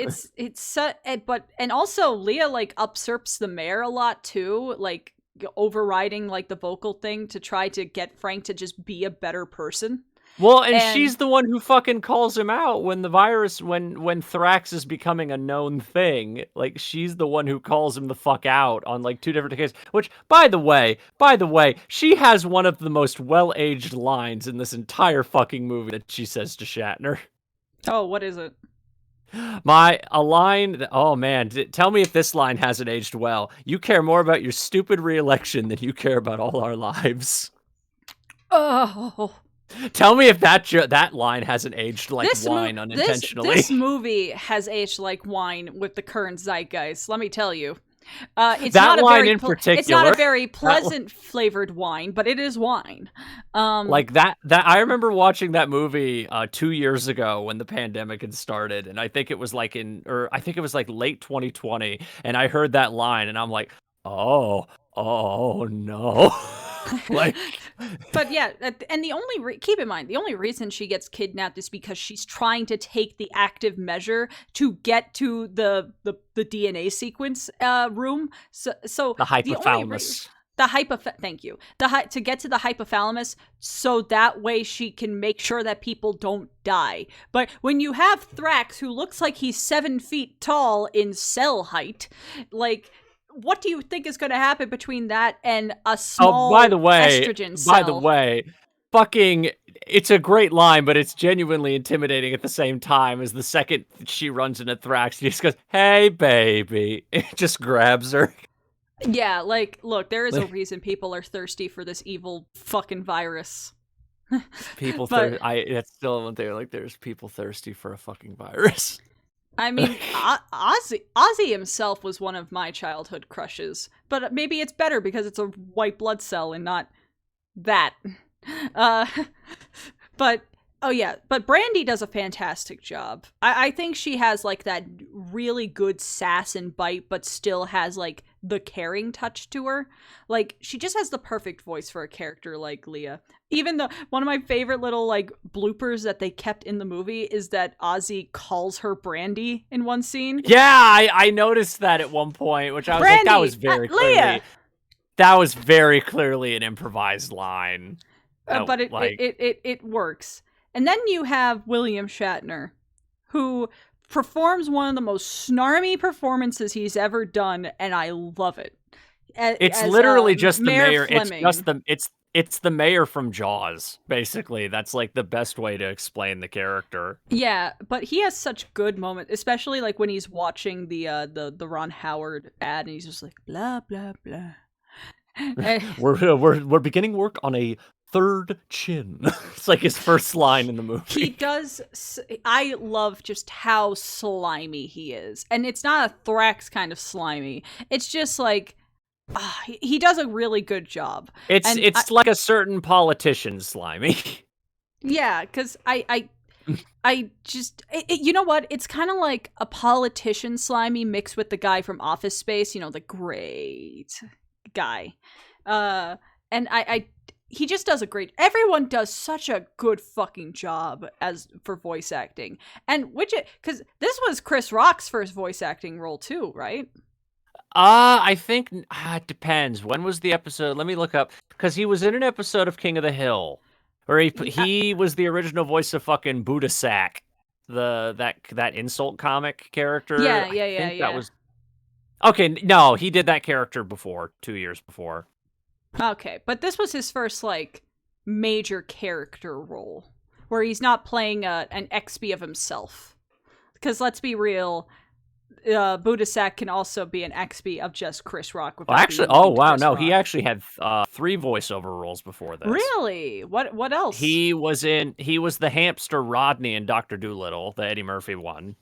S1: and also Leah like usurps the mayor a lot too, like overriding like the vocal thing to try to get Frank to just be a better person.
S2: Well, and she's the one who fucking calls him out when the virus, when Thrax is becoming a known thing. Like, she's the one who calls him the fuck out on like 2 different occasions. Which, by the way, she has one of the most well-aged lines in this entire fucking movie that she says to Shatner.
S1: Oh, what is it?
S2: A line, oh man, tell me if this line hasn't aged well. You care more about your stupid re-election than you care about all our lives.
S1: Oh.
S2: Tell me if that line hasn't aged like wine unintentionally.
S1: This movie has aged like wine with the current zeitgeist, let me tell you. It's not a very pleasant flavored wine, but it is wine.
S2: Like that I remember watching that movie 2 years ago when the pandemic had started, and I think it was like late 2020, and I heard that line and I'm like, oh no. Like,
S1: but yeah, and keep in mind, the only reason she gets kidnapped is because she's trying to take the active measure to get to the DNA sequence room. So
S2: the hypothalamus.
S1: Thank you. To get to the hypothalamus, so that way she can make sure that people don't die. But when you have Thrax, who looks like he's 7 feet tall in cell height, like, what do you think is going to happen between that and a small estrogen cell?
S2: By the way, fucking, it's a great line, but it's genuinely intimidating at the same time. As the second she runs into Thrax, he just goes, "Hey, baby," it just grabs her.
S1: Yeah, like, look, there is a reason people are thirsty for this evil fucking virus.
S2: That's still one thing. Like, there's people thirsty for a fucking virus.
S1: I mean, Ozzy himself was one of my childhood crushes, but maybe it's better because it's a white blood cell and not that. But Brandy does a fantastic job. I think she has like that really good sass and bite, but still has like the caring touch to her. Like, she just has the perfect voice for a character like Leah. Even though one of my favorite little like bloopers that they kept in the movie is that Ozzy calls her Brandy in one scene.
S2: Yeah, I noticed that at one point, which I was Brandy, like, that was very clearly
S1: Leah.
S2: That was very clearly an improvised line.
S1: But it works. And then you have William Shatner, who performs one of the most snarmy performances he's ever done, and I love it.
S2: It's literally just the mayor.
S1: Fleming.
S2: It's the mayor from Jaws, basically. That's like the best way to explain the character.
S1: Yeah, but he has such good moments, especially like when he's watching the Ron Howard ad, and he's just like blah blah blah.
S2: We're beginning work on a third chin. It's like his first line in the movie.
S1: He does. I love just how slimy he is, and it's not a Thrax kind of slimy. It's just like. He does a really good job.
S2: It's like a certain politician slimy.
S1: Yeah, because I you know what? It's kind of like a politician slimy mixed with the guy from Office Space, the great guy. And he just does a great, everyone does such a good fucking job for voice acting. And because this was Chris Rock's first voice acting role too, right?
S2: I think it depends. When was the episode? Let me look up, because he was in an episode of King of the Hill, where he was the original voice of fucking Buddha Sack, that insult comic character.
S1: Yeah.
S2: That was okay. No, he did that character before, 2 years before.
S1: Okay, but this was his first like major character role, where he's not playing an XP of himself. Because let's be real, Buddha Sack can also be an XP of just Chris Rock.
S2: Well, actually, oh wow, no, he actually had 3 voiceover roles before this.
S1: Really? What else?
S2: He was the hamster Rodney in Dr. Dolittle, the Eddie Murphy one.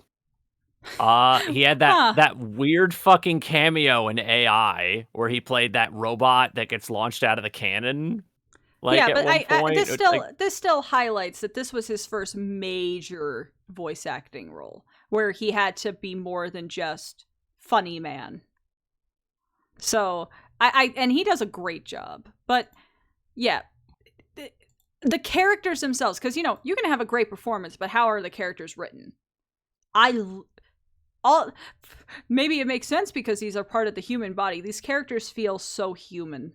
S2: He had that weird fucking cameo in AI where he played that robot that gets launched out of the cannon. Like, yeah, but
S1: this still highlights that this was his first major voice acting role, where he had to be more than just funny man. So and he does a great job. But yeah, the characters themselves, because you can have a great performance, but how are the characters written? Maybe it makes sense because these are part of the human body. These characters feel so human.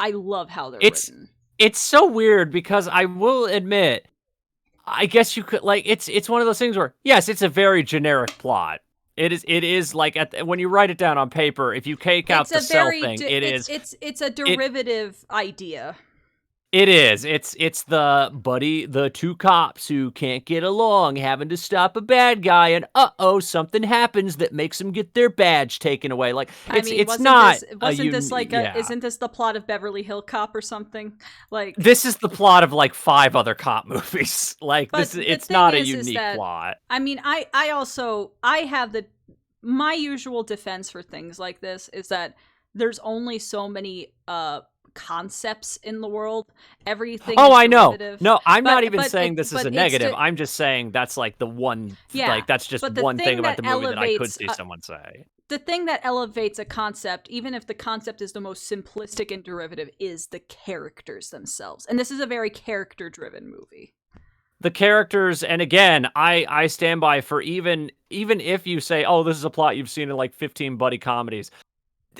S1: I love how they're written.
S2: It's so weird because I will admit, I guess you could it's one of those things where yes, it's a very generic plot. It is like when you write it down on paper, if you take out the cell thing,
S1: it's a derivative idea.
S2: It is. It's the 2 cops who can't get along having to stop a bad guy, and something happens that makes them get their badge taken away. Like
S1: isn't this the plot of Beverly Hill Cop or something? Like,
S2: this is the plot of like 5 other cop movies. Like, it's not a unique plot.
S1: I mean, I have my usual defense for things like this is that there's only so many concepts in the world. Everything
S2: I know. No, I'm not even saying this is a negative. I'm just saying that's like the one that's just one thing about the movie that I could see someone say.
S1: The thing that elevates a concept, even if the concept is the most simplistic and derivative, is the characters themselves. And this is a very character-driven movie.
S2: The characters, and again, I stand by for even if you say, oh, this is a plot you've seen in like 15 buddy comedies.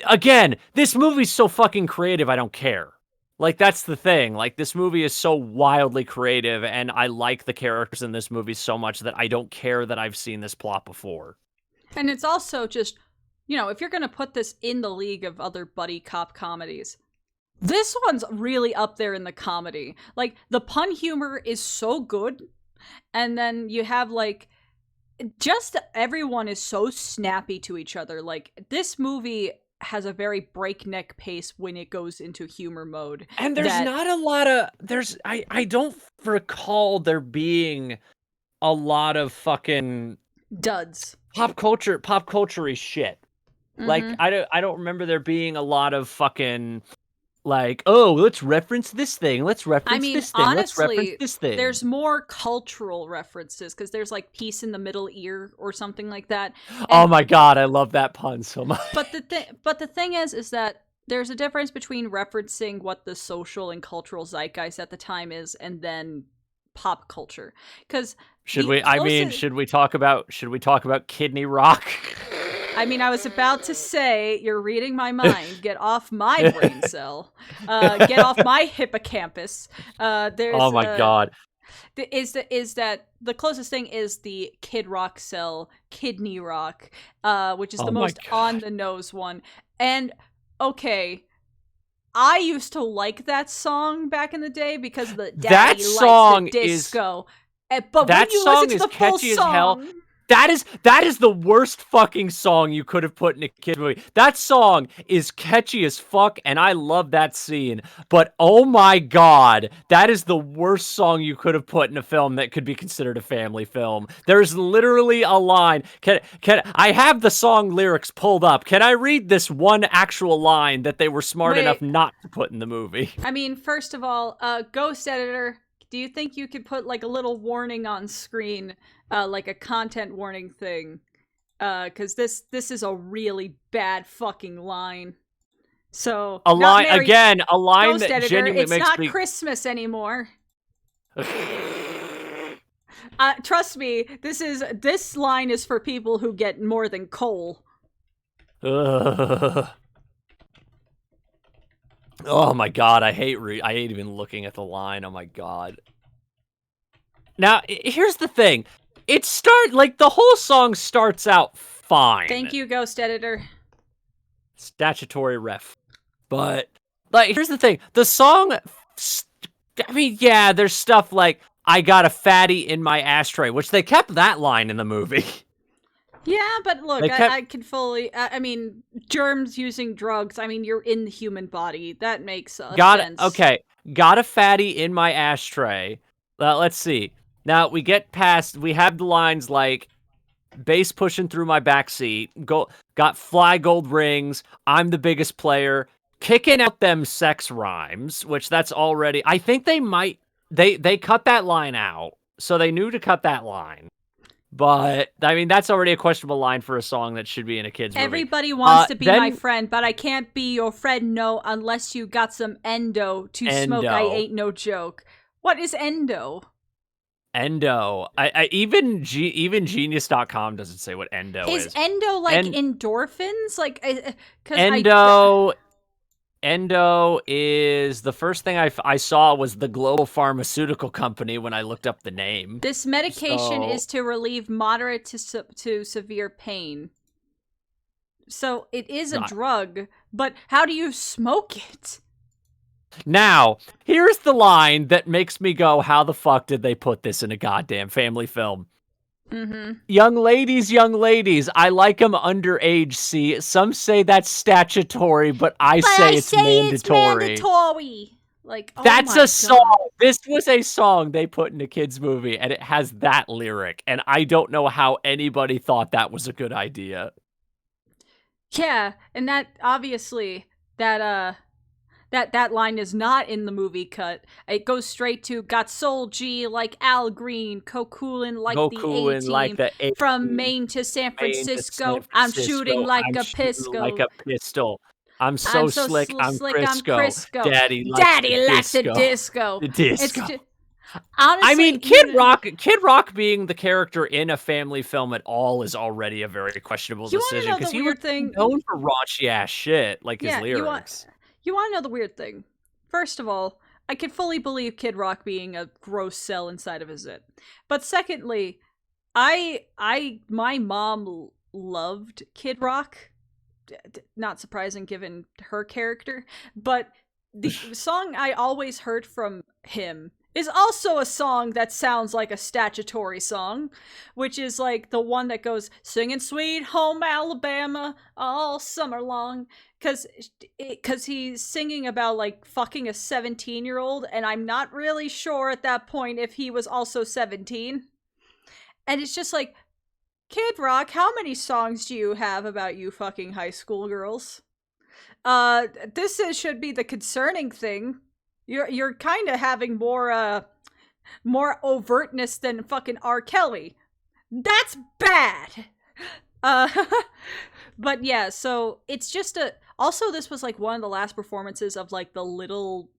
S2: Again, this movie's so fucking creative, I don't care. Like, that's the thing. Like, this movie is so wildly creative, and I like the characters in this movie so much that I don't care that I've seen this plot before.
S1: And it's also just, if you're gonna put this in the league of other buddy cop comedies, this one's really up there in the comedy. Like, the pun humor is so good, and then you have, like, just everyone is so snappy to each other. Like, this movie has a very breakneck pace when it goes into humor mode.
S2: And there's not a lot of I don't recall there being a lot of fucking
S1: duds.
S2: Pop culture-y shit. Mm-hmm. Like, I don't remember there being a lot of fucking like, oh, let's reference this thing. Let's reference this thing.
S1: Honestly,
S2: let's reference this thing.
S1: There's more cultural references because there's like peace in the middle ear or something like that. And,
S2: oh my god, I love that pun so much.
S1: But the thing is that there's a difference between referencing what the social and cultural zeitgeist at the time is and then pop culture. Because
S2: should we talk about Kidney Rock?
S1: I mean, I was about to say, you're reading my mind. Get off my brain cell. Get off my hippocampus.
S2: Oh my god.
S1: Is that the closest thing is the Kid Rock cell, Kidney Rock, which is the most on the nose one. And okay, I used to like that song back in the day because the Daddy Likes the Disco. But
S2: that
S1: when you
S2: song
S1: listen to
S2: is
S1: the full
S2: catchy
S1: song,
S2: as hell. That is the worst fucking song you could have put in a kid movie. That song is catchy as fuck, and I love that scene. But oh my god, that is the worst song you could have put in a film that could be considered a family film. There's literally a line. Can I have the song lyrics pulled up? Can I read this one actual line that they were smart enough not to put in the movie?
S1: I mean, first of all, Ghost Editor, do you think you could put like a little warning on screen, like a content warning thing? Because this is a really bad fucking line. So
S2: A
S1: not
S2: line
S1: Mary
S2: again, a line
S1: Ghost
S2: that
S1: Editor.
S2: genuinely
S1: It's
S2: makes
S1: not
S2: me.
S1: Christmas anymore. Trust me, this line is for people who get more than coal.
S2: Ugh. Oh my god, I hate even looking at the line. Oh my god. Now, here's the thing. The whole song starts out fine.
S1: Thank you, Ghost Editor.
S2: Statutory ref. But, like, here's the thing. The song, I mean, yeah, there's stuff like, I got a fatty in my ashtray, which they kept that line in the movie.
S1: Yeah, but look,
S2: They kept-
S1: I can fully. I mean, germs using drugs. I mean, you're in the human body. That makes sense.
S2: Okay, got a fatty in my ashtray. Let's see. Now we have the lines like, bass pushing through my backseat, got fly gold rings, I'm the biggest player, kicking out them sex rhymes, which that's already, I think they cut that line out, so they knew to cut that line. But, I mean, that's already a questionable line for a song that should be in a kid's movie.
S1: Everybody wants to be my friend, but I can't be your friend, no, unless you got some endo to smoke. I ain't no joke. What is endo?
S2: Endo. Even Genius.com doesn't say what endo is.
S1: Is endo like endorphins? Like,
S2: Endo is the first thing I saw was the global pharmaceutical company when I looked up the name.
S1: This medication is to relieve moderate to severe pain. So it is a drug, but how do you smoke it?
S2: Now, here's the line that makes me go, how the fuck did they put this in a goddamn family film?
S1: Mm-hmm.
S2: Young ladies, I like them underage, see? Some say that's statutory, but I say it's mandatory.
S1: Like, oh
S2: that's
S1: my
S2: a song.
S1: God.
S2: This was a song they put in a kid's movie, and it has that lyric, and I don't know how anybody thought that was a good idea.
S1: Yeah, and that, obviously, that line is not in the movie cut. It goes straight to got soul G like Al Green, coolin' like the A-team, from Maine to San Francisco. I'm shooting like a pistol.
S2: I'm so slick, I'm Crisco. Daddy likes the disco. The disco.
S1: Honestly,
S2: I mean, Kid Rock being the character in a family film at all is already a very questionable decision, because he was known for raunchy ass shit, like his lyrics.
S1: You want to know the weird thing? First of all, I can fully believe Kid Rock being a gross cell inside of his it. But secondly, my mom loved Kid Rock. Not surprising given her character, but the song I always heard from him is also a song that sounds like a statutory song, which is like the one that goes, singing Sweet Home Alabama all summer long, because he's singing about like fucking a 17-year-old, and I'm not really sure at that point if he was also 17. And it's just like, Kid Rock, how many songs do you have about you fucking high school girls? This should be the concerning thing. You're kind of having more overtness than fucking R. Kelly. That's bad. But yeah, so it's just also, this was like one of the last performances of like the little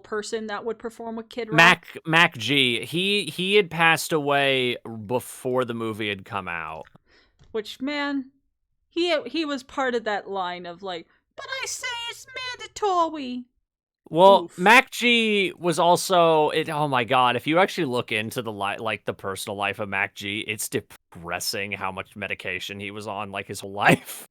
S1: person that would perform with Kid Rock.
S2: Mac G. He had passed away before the movie had come out.
S1: Which, man, he was part of that line of like, but I say it's mandatory.
S2: Well, oof. Mac G was also oh my god, if you actually look into the personal life of Mac G, it's depressing how much medication he was on like his whole life.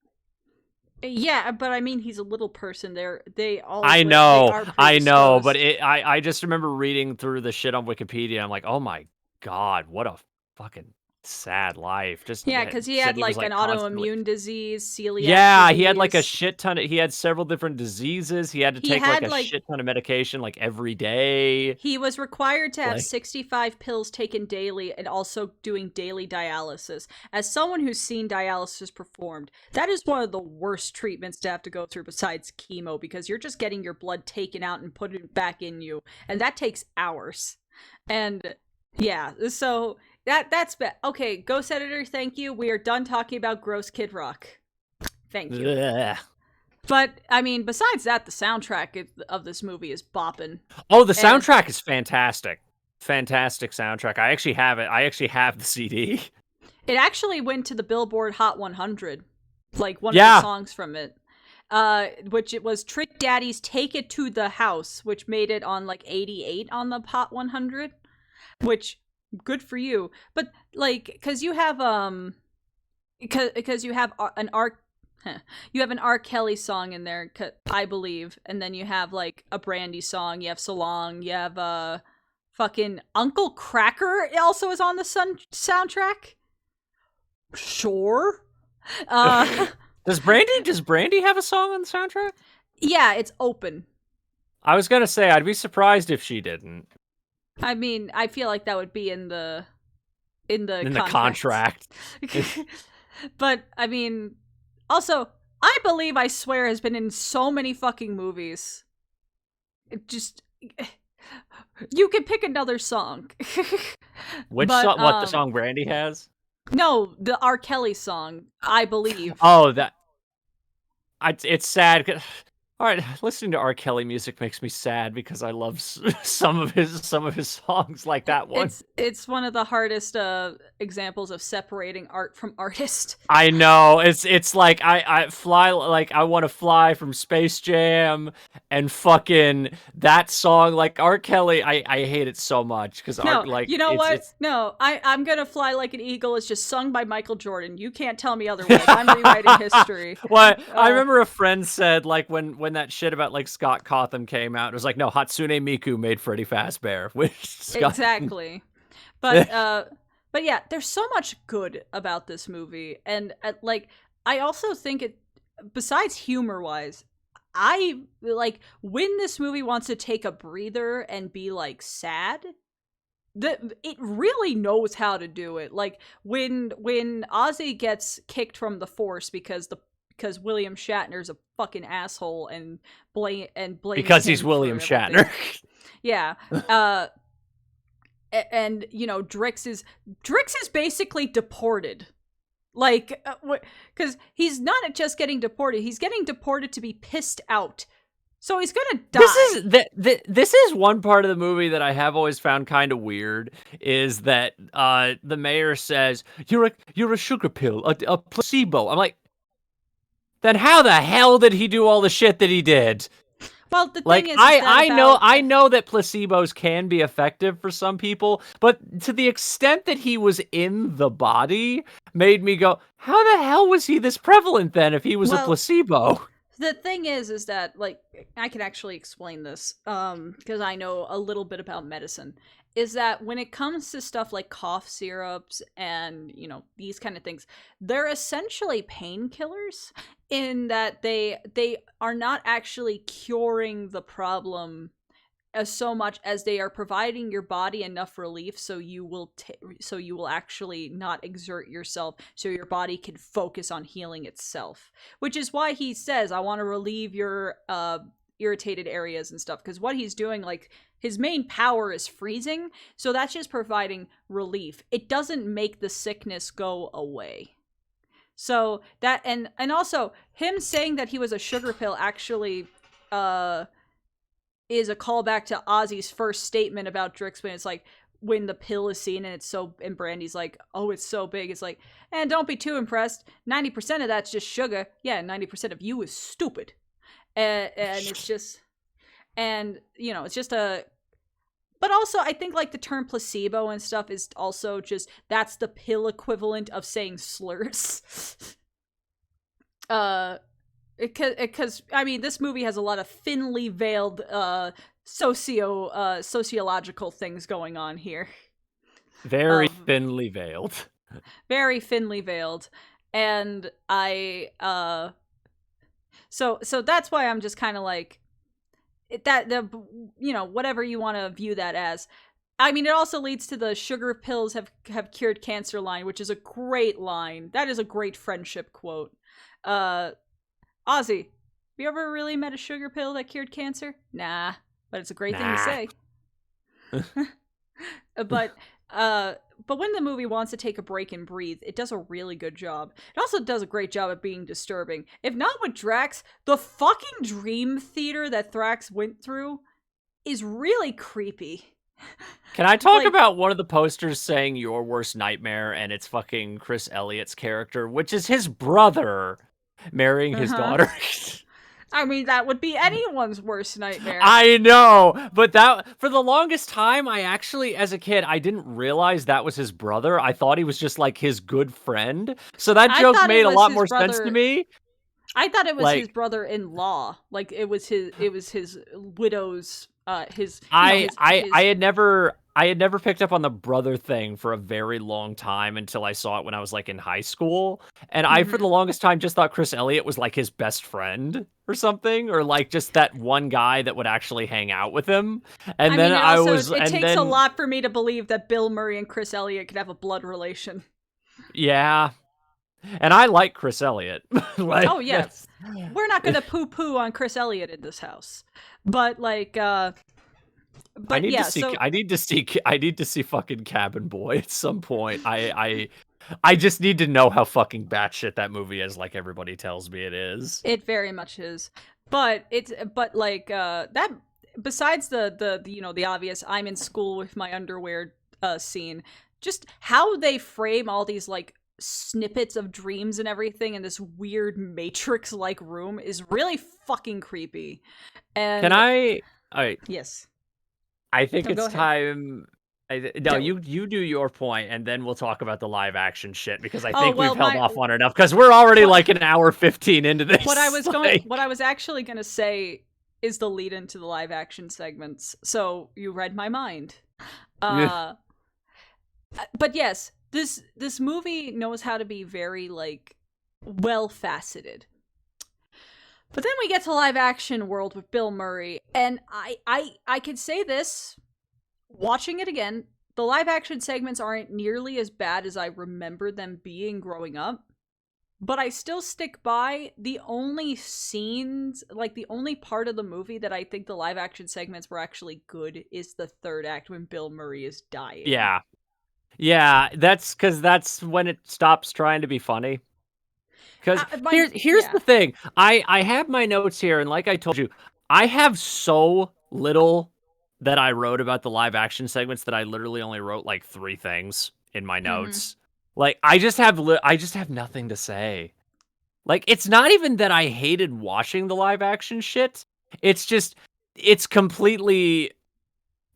S1: Yeah, but I mean, he's a little person. They all.
S2: I know, but I just remember reading through the shit on Wikipedia. I'm like, oh my god, what a fucking sad life. Just
S1: Yeah, because he
S2: said
S1: had
S2: he was
S1: like an
S2: like constantly.
S1: autoimmune disease, celiac
S2: Yeah, he had like a
S1: disease.
S2: shit ton of. He had several different diseases. He had to
S1: He
S2: take like
S1: had
S2: a
S1: like
S2: shit ton of medication like every day.
S1: he was required to have
S2: Like
S1: 65 pills taken daily and also doing daily dialysis. As someone who's seen dialysis performed, that is one of the worst treatments to have to go through besides chemo because you're just getting your blood taken out and put it back in you, and that takes hours. And yeah, so that's okay. Ghost Editor, thank you. We are done talking about gross Kid Rock. Thank you.
S2: ugh.
S1: But I mean, besides that, the soundtrack of this movie is bopping.
S2: Oh, the
S1: And
S2: soundtrack is fantastic. Fantastic soundtrack. I actually have it. I actually have the CD.
S1: it actually went to the Billboard Hot 100, like one of the
S2: Yeah.
S1: songs from it. Which it was Trick Daddy's "Take It to the House," which made it on like 88 on the Hot 100. Which good for you, but like because you have because you have an you have an R. Kelly song in there, I believe, and then you have like a Brandy song. You have "So Long." You have fucking Uncle Cracker also is on the soundtrack. Sure.
S2: Does Brandy have a song on the soundtrack?
S1: Yeah, it's open.
S2: I was gonna say I'd be surprised if she didn't.
S1: I mean, I feel like that would be in the
S2: Contract.
S1: But I mean, also, I believe I swear has been in so many fucking movies. It just you can pick another song.
S2: Which
S1: But,
S2: song? What the song Brandy has?
S1: No, the R. Kelly song, I believe.
S2: Oh, that. It's sad. All right, listening to R. Kelly music makes me sad because I love some of his songs, like that one.
S1: It's one of the hardest examples of separating art from artist.
S2: I know it's like I fly like I want to fly from Space Jam and fucking that song like R. Kelly. I hate it so much because
S1: No,
S2: like
S1: you know what? No, I'm gonna fly like an eagle is just sung by Michael Jordan. You can't tell me otherwise. I'm rewriting history.
S2: Well, I remember a friend said like when that shit about like Scott Cawthon came out, it was like no, Hatsune Miku made Freddy Fazbear.
S1: Exactly. But yeah, there's so much good about this movie, and like I also think it. Besides humor wise, I like when this movie wants to take a breather and be like sad. It really knows how to do it. Like when Ozzy gets kicked from the Force because William Shatner's a fucking asshole and blames
S2: because he's
S1: him
S2: William
S1: for everything.
S2: Shatner.
S1: Yeah. And you know, Drix is basically deported. Like, because he's not just getting deported; he's getting deported to be pissed out. So he's gonna die.
S2: This is one part of the movie that I have always found kind of weird is that the mayor says you're a sugar pill, a placebo. I'm like, then how the hell did he do all the shit that he did?
S1: Well, the
S2: like
S1: thing is
S2: I know that placebos can be effective for some people, but to the extent that he was in the body made me go, how the hell was he this prevalent then if he was a placebo?
S1: The thing is that, like, I can actually explain this, because I know a little bit about medicine, is that when it comes to stuff like cough syrups and, you know, these kind of things, they're essentially painkillers in that they are not actually curing the problem as so much as they are providing your body enough relief so you will actually not exert yourself so your body can focus on healing itself, which is why he says I want to relieve your irritated areas and stuff, because what he's doing, like, his main power is freezing, so that's just providing relief. It doesn't make the sickness go away. So that and also him saying that he was a sugar pill actually is a callback to Ozzy's first statement about Drix when it's like, when the pill is seen and Brandy's like, oh, it's so big. It's like, and don't be too impressed. 90% of that's just sugar. Yeah, 90% of you is stupid. And it's just, and, you know, it's just a, but also I think like the term placebo and stuff is also just, that's the pill equivalent of saying slurs. Because I mean, this movie has a lot of thinly veiled sociological things going on here.
S2: Very thinly veiled.
S1: very thinly veiled. And so that's why I'm just kind of like that the whatever you want to view that as. I mean, it also leads to the sugar pills have cured cancer line, which is a great line. That is a great friendship quote. Uh Ozzy, have you ever really met a sugar pill that cured cancer? Nah, but it's a great thing to
S2: Nah.
S1: say. but uh but when the movie wants to take a break and breathe, it does a really good job. It also does a great job at being disturbing. If not with Drax, the fucking dream theater that Thrax went through is really creepy.
S2: Can I talk
S1: Like,
S2: about one of the posters saying your worst nightmare, and it's fucking Chris Elliott's character, which is his brother marrying his
S1: uh-huh.
S2: daughter?
S1: I mean, that would be anyone's worst nightmare.
S2: I know, but that for the longest time, I actually, as a kid, I didn't realize that was his brother. I thought he was just like his good friend. So that
S1: I
S2: joke
S1: thought it
S2: made a
S1: was
S2: lot
S1: his
S2: more sense to
S1: brother.
S2: me.
S1: I thought it was his
S2: Like
S1: brother-in-law. Like it was his widow's his
S2: I had never picked up on the brother thing for a very long time until I saw it when I was like in high school. And I for
S1: mm-hmm.
S2: the longest time just thought Chris Elliott was like his best friend or something, or like just that one guy that would actually hang out with him.
S1: I
S2: And then
S1: mean,
S2: I was
S1: it
S2: and
S1: takes a
S2: then
S1: lot for me to believe that Bill Murray and Chris Elliott could have a blood relation.
S2: yeah. And I like Chris Elliott.
S1: Oh
S2: Like
S1: yeah,
S2: that's
S1: we're not gonna poo-poo on Chris Elliott in this house, but like,
S2: I
S1: but
S2: need to
S1: yeah.
S2: see
S1: So
S2: I need to see fucking Cabin Boy at some point. I just need to know how fucking batshit that movie is, like everybody tells me it is.
S1: it very much is, but like that. Besides the obvious I'm in school with my underwear scene, just how they frame all these like snippets of dreams and everything in this weird matrix like room is really fucking creepy.
S2: Can
S1: And
S2: I alright,
S1: yes,
S2: I think
S1: no, go
S2: it's
S1: ahead.
S2: time no,
S1: Go.
S2: you do your point, and then we'll talk about the live action shit, because I
S1: Oh
S2: think we've
S1: well,
S2: held
S1: my
S2: off on it enough, because we're already
S1: what
S2: like an hour 15 into this.
S1: what
S2: Like
S1: I was actually gonna say is the lead into the live action segments. So you read my mind. Uh but yes, this movie knows how to be very like well faceted. But then we get to live action world with Bill Murray, and I could say this watching it again, the live action segments aren't nearly as bad as I remember them being growing up. But I still stick by the only scenes, like the only part of the movie that I think the live action segments were actually good is the third act when Bill Murray is dying.
S2: yeah. Yeah, that's because that's when it stops trying to be funny. Because here's
S1: Yeah.
S2: the thing. I have my notes here, and like I told you, I have so little that I wrote about the live action segments that I literally only wrote like 3 things in my
S1: Mm-hmm.
S2: notes. Like I just have nothing to say. Like it's not even that I hated watching the live action shit. It's just it's completely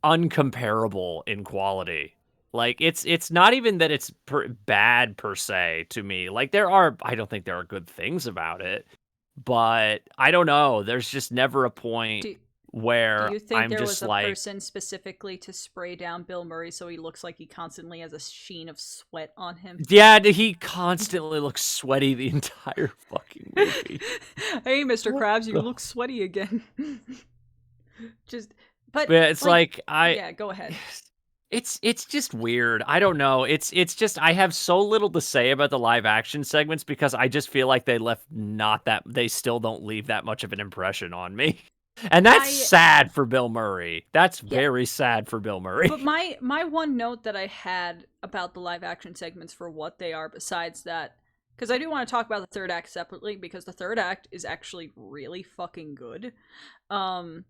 S2: uncomparable in quality. Like it's not even that it's bad per se to me. Like I don't think there are good things about it, but I don't know. There's just never a point
S1: Do Do
S2: where
S1: you think
S2: I'm
S1: there was
S2: just
S1: a
S2: like,
S1: person specifically to spray down Bill Murray so he looks like he constantly has a sheen of sweat on him?
S2: yeah, he constantly looks sweaty the entire fucking movie.
S1: Hey, Mr.
S2: What
S1: Krabs, you
S2: the?
S1: look sweaty again. Just, but
S2: Yeah, it's
S1: like,
S2: like
S1: yeah, go ahead.
S2: it's just weird. I don't know. It's just I have so little to say about the live action segments because I just feel like they still don't leave that much of an impression on me. And that's
S1: I
S2: sad for Bill Murray. That's
S1: Yeah,
S2: very sad for Bill Murray.
S1: but my one note that I had about the live action segments for what they are, besides that, because I do want to talk about the third act separately, because the third act is actually really fucking good. Um,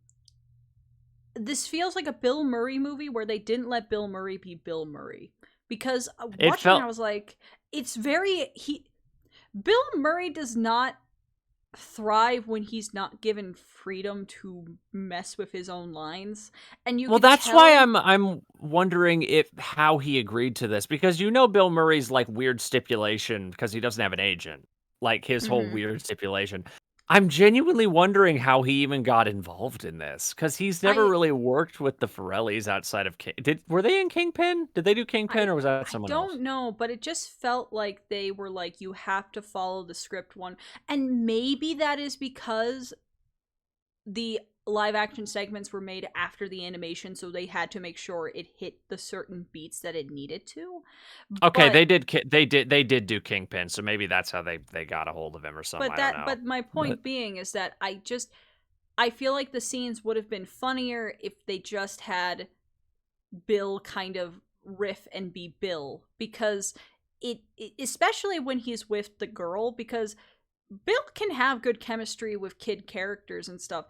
S1: this feels like a Bill Murray movie where they didn't let Bill Murray be Bill Murray. Because
S2: It
S1: watching it, I
S2: felt
S1: was like, it's very Bill Murray does not thrive when he's not given freedom to mess with his own lines, and you
S2: Well,
S1: could
S2: that's why
S1: tell.
S2: I'm wondering if how he agreed to this, because Bill Murray's like weird stipulation because he doesn't have an agent. Like his whole
S1: Mm-hmm.
S2: weird stipulation. I'm genuinely wondering how he even got involved in this, because he's never
S1: I
S2: really worked with the Forellis outside of were they in Kingpin? Did they do Kingpin,
S1: I
S2: or was that
S1: I
S2: someone else?
S1: don't know, but it just felt like they were like, you have to follow the script one. And maybe that is because the live action segments were made after the animation, so they had to make sure it hit the certain beats that it needed to.
S2: Okay,
S1: But
S2: they did do Kingpin, so maybe that's how they got a hold of him or something. I don't know.
S1: but my
S2: But
S1: point being is that I feel like the scenes would have been funnier if they just had Bill kind of riff and be Bill, because it especially when he's with the girl, because Bill can have good chemistry with kid characters and stuff.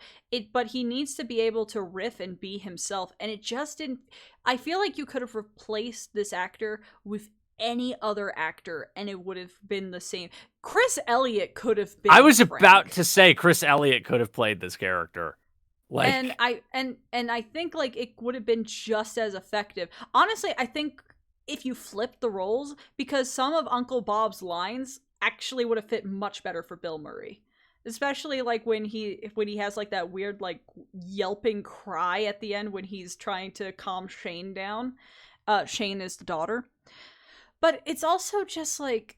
S1: But he needs to be able to riff and be himself, and it just didn't. I feel like you could have replaced this actor with any other actor, and it would have been the same. Chris Elliott could have
S2: I
S1: been
S2: was about
S1: Frank,
S2: to say Chris Elliott could have played this character.
S1: and
S2: Like,
S1: I think like it would have been just as effective. Honestly, I think if you flip the roles, because some of Uncle Bob's lines actually would have fit much better for Bill Murray, especially like when he has like that weird like yelping cry at the end when he's trying to calm Shane down. Shane is the daughter, but it's also just like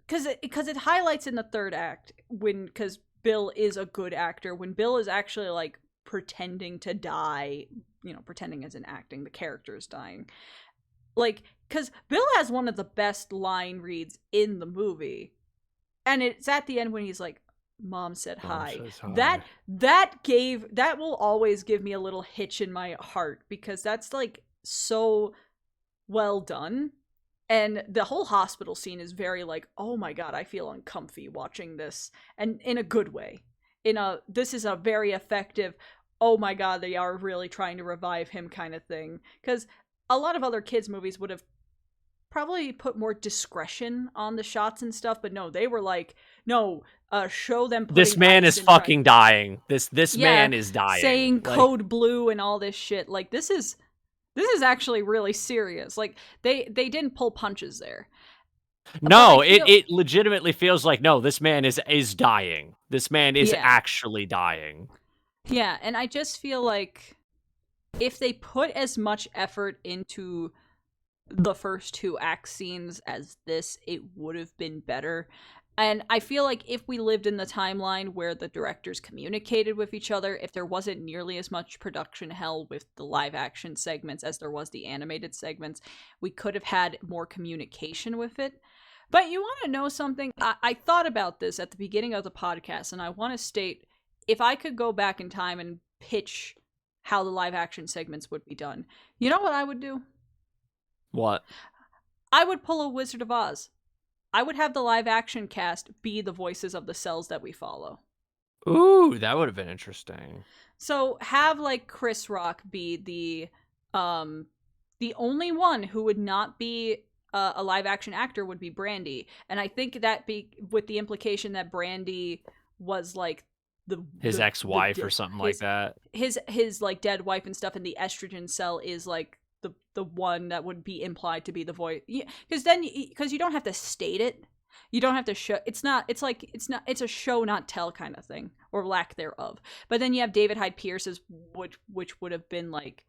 S1: because it highlights in the third act when because Bill is a good actor, when Bill is actually like pretending to die, pretending as in acting, the character is dying. Like, because Bill has one of the best line reads in the movie, and it's at the end when he's like, "Mom said
S2: Mom
S1: hi."
S2: says
S1: That
S2: hi.
S1: that will always give me a little hitch in my heart, because that's like so well done. And the whole hospital scene is very like, oh my god, I feel uncomfy watching this, and in a good way. This is a very effective, oh my god, they are really trying to revive him kind of thing. Because a lot of other kids movies would have probably put more discretion on the shots and stuff, but no, they were like, no, show them
S2: This
S1: putting
S2: man
S1: ice
S2: is
S1: and try,
S2: fucking dying. This
S1: yeah,
S2: man is dying.
S1: saying
S2: Like,
S1: code blue and all this shit. Like, this is actually really serious. Like, they didn't pull punches there. But I
S2: no, it
S1: feel,
S2: it legitimately feels like, no, this man is dying. This man is
S1: yeah,
S2: actually dying.
S1: yeah, and I just feel like if they put as much effort into the first two act scenes as this, it would have been better. And I feel like if we lived in the timeline where the directors communicated with each other, if there wasn't nearly as much production hell with the live action segments as there was the animated segments, we could have had more communication with it. But you want to know something? I thought about this at the beginning of the podcast, and I want to state, if I could go back in time and pitch how the live action segments would be done, you know what I would do?
S2: What?
S1: I would pull a Wizard of Oz. I would have the live action cast be the voices of the cells that we follow.
S2: Ooh, that would have been interesting.
S1: So have like Chris Rock be the only one who would not be a live action actor would be Brandy, and I think that be with the implication that Brandy was like
S2: His ex-wife or
S1: the
S2: something like that.
S1: his like dead wife and stuff, and the estrogen cell is like the one that would be implied to be the voice, because then because you don't have to state it, you don't have to show, it's a show not tell kind of thing, or lack thereof. But then you have David Hyde Pierce as which would have been like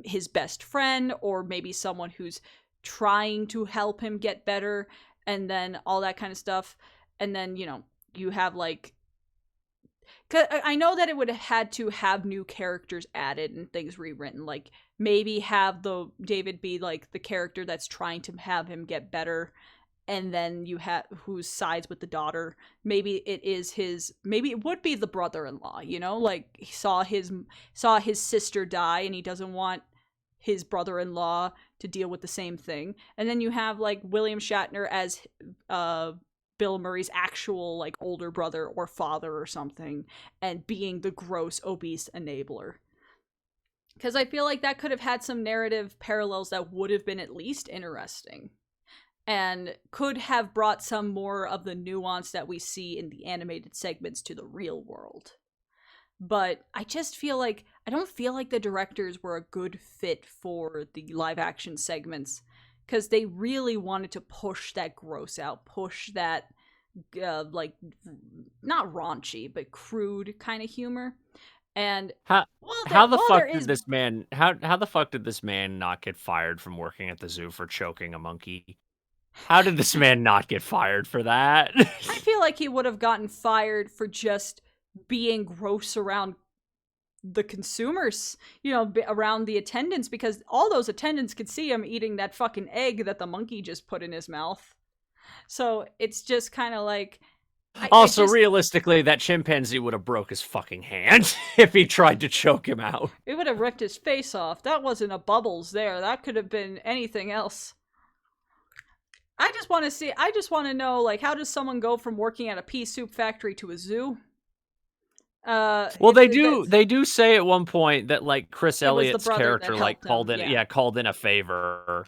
S1: his best friend, or maybe someone who's trying to help him get better, and then all that kind of stuff. And then you have like, 'cause I know that it would have had to have new characters added and things rewritten. Like maybe have the David be like the character that's trying to have him get better, and then you have who sides with the daughter. Maybe it is his. Maybe it would be the brother-in-law. Like he saw his sister die, and he doesn't want his brother-in-law to deal with the same thing. And then you have like William Shatner as Bill Murray's actual like older brother or father or something, and being the gross obese enabler. Because I feel like that could have had some narrative parallels that would have been at least interesting, and could have brought some more of the nuance that we see in the animated segments to the real world. But I don't feel like the directors were a good fit for the live action segments, because they really wanted to push that gross out, push that like not raunchy but crude kind of humor. And
S2: How
S1: while
S2: how the
S1: there
S2: fuck did
S1: is,
S2: this man how the fuck did this man not get fired from working at the zoo for choking a monkey? How did this man not get fired for that?
S1: I feel like he would have gotten fired for just being gross around the consumers, around the attendants, because all those attendants could see him eating that fucking egg that the monkey just put in his mouth. So it's just kind of like,
S2: Also, realistically, that chimpanzee would have broke his fucking hand if he tried to choke him out.
S1: It would have ripped his face off. That wasn't a bubbles there. That could have been anything else. I just want to know, like, how does someone go from working at a pea soup factory to a zoo?
S2: Well, they do say at one point that, like, Chris Elliott's character, like, called in a favor,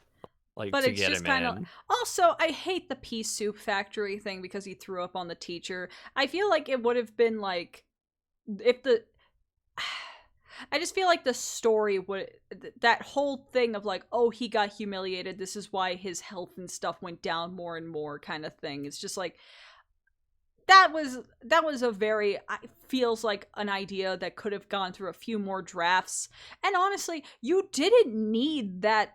S2: like,
S1: but
S2: to
S1: it's
S2: get
S1: just
S2: him in.
S1: Also, I hate the pea soup factory thing because he threw up on the teacher. I feel like it would have been like, if the I just feel like the story would, that whole thing of like, oh, he got humiliated, this is why his health and stuff went down more and more kind of thing. It's just like, that was a very, feels like an idea that could have gone through a few more drafts. And honestly, you didn't need that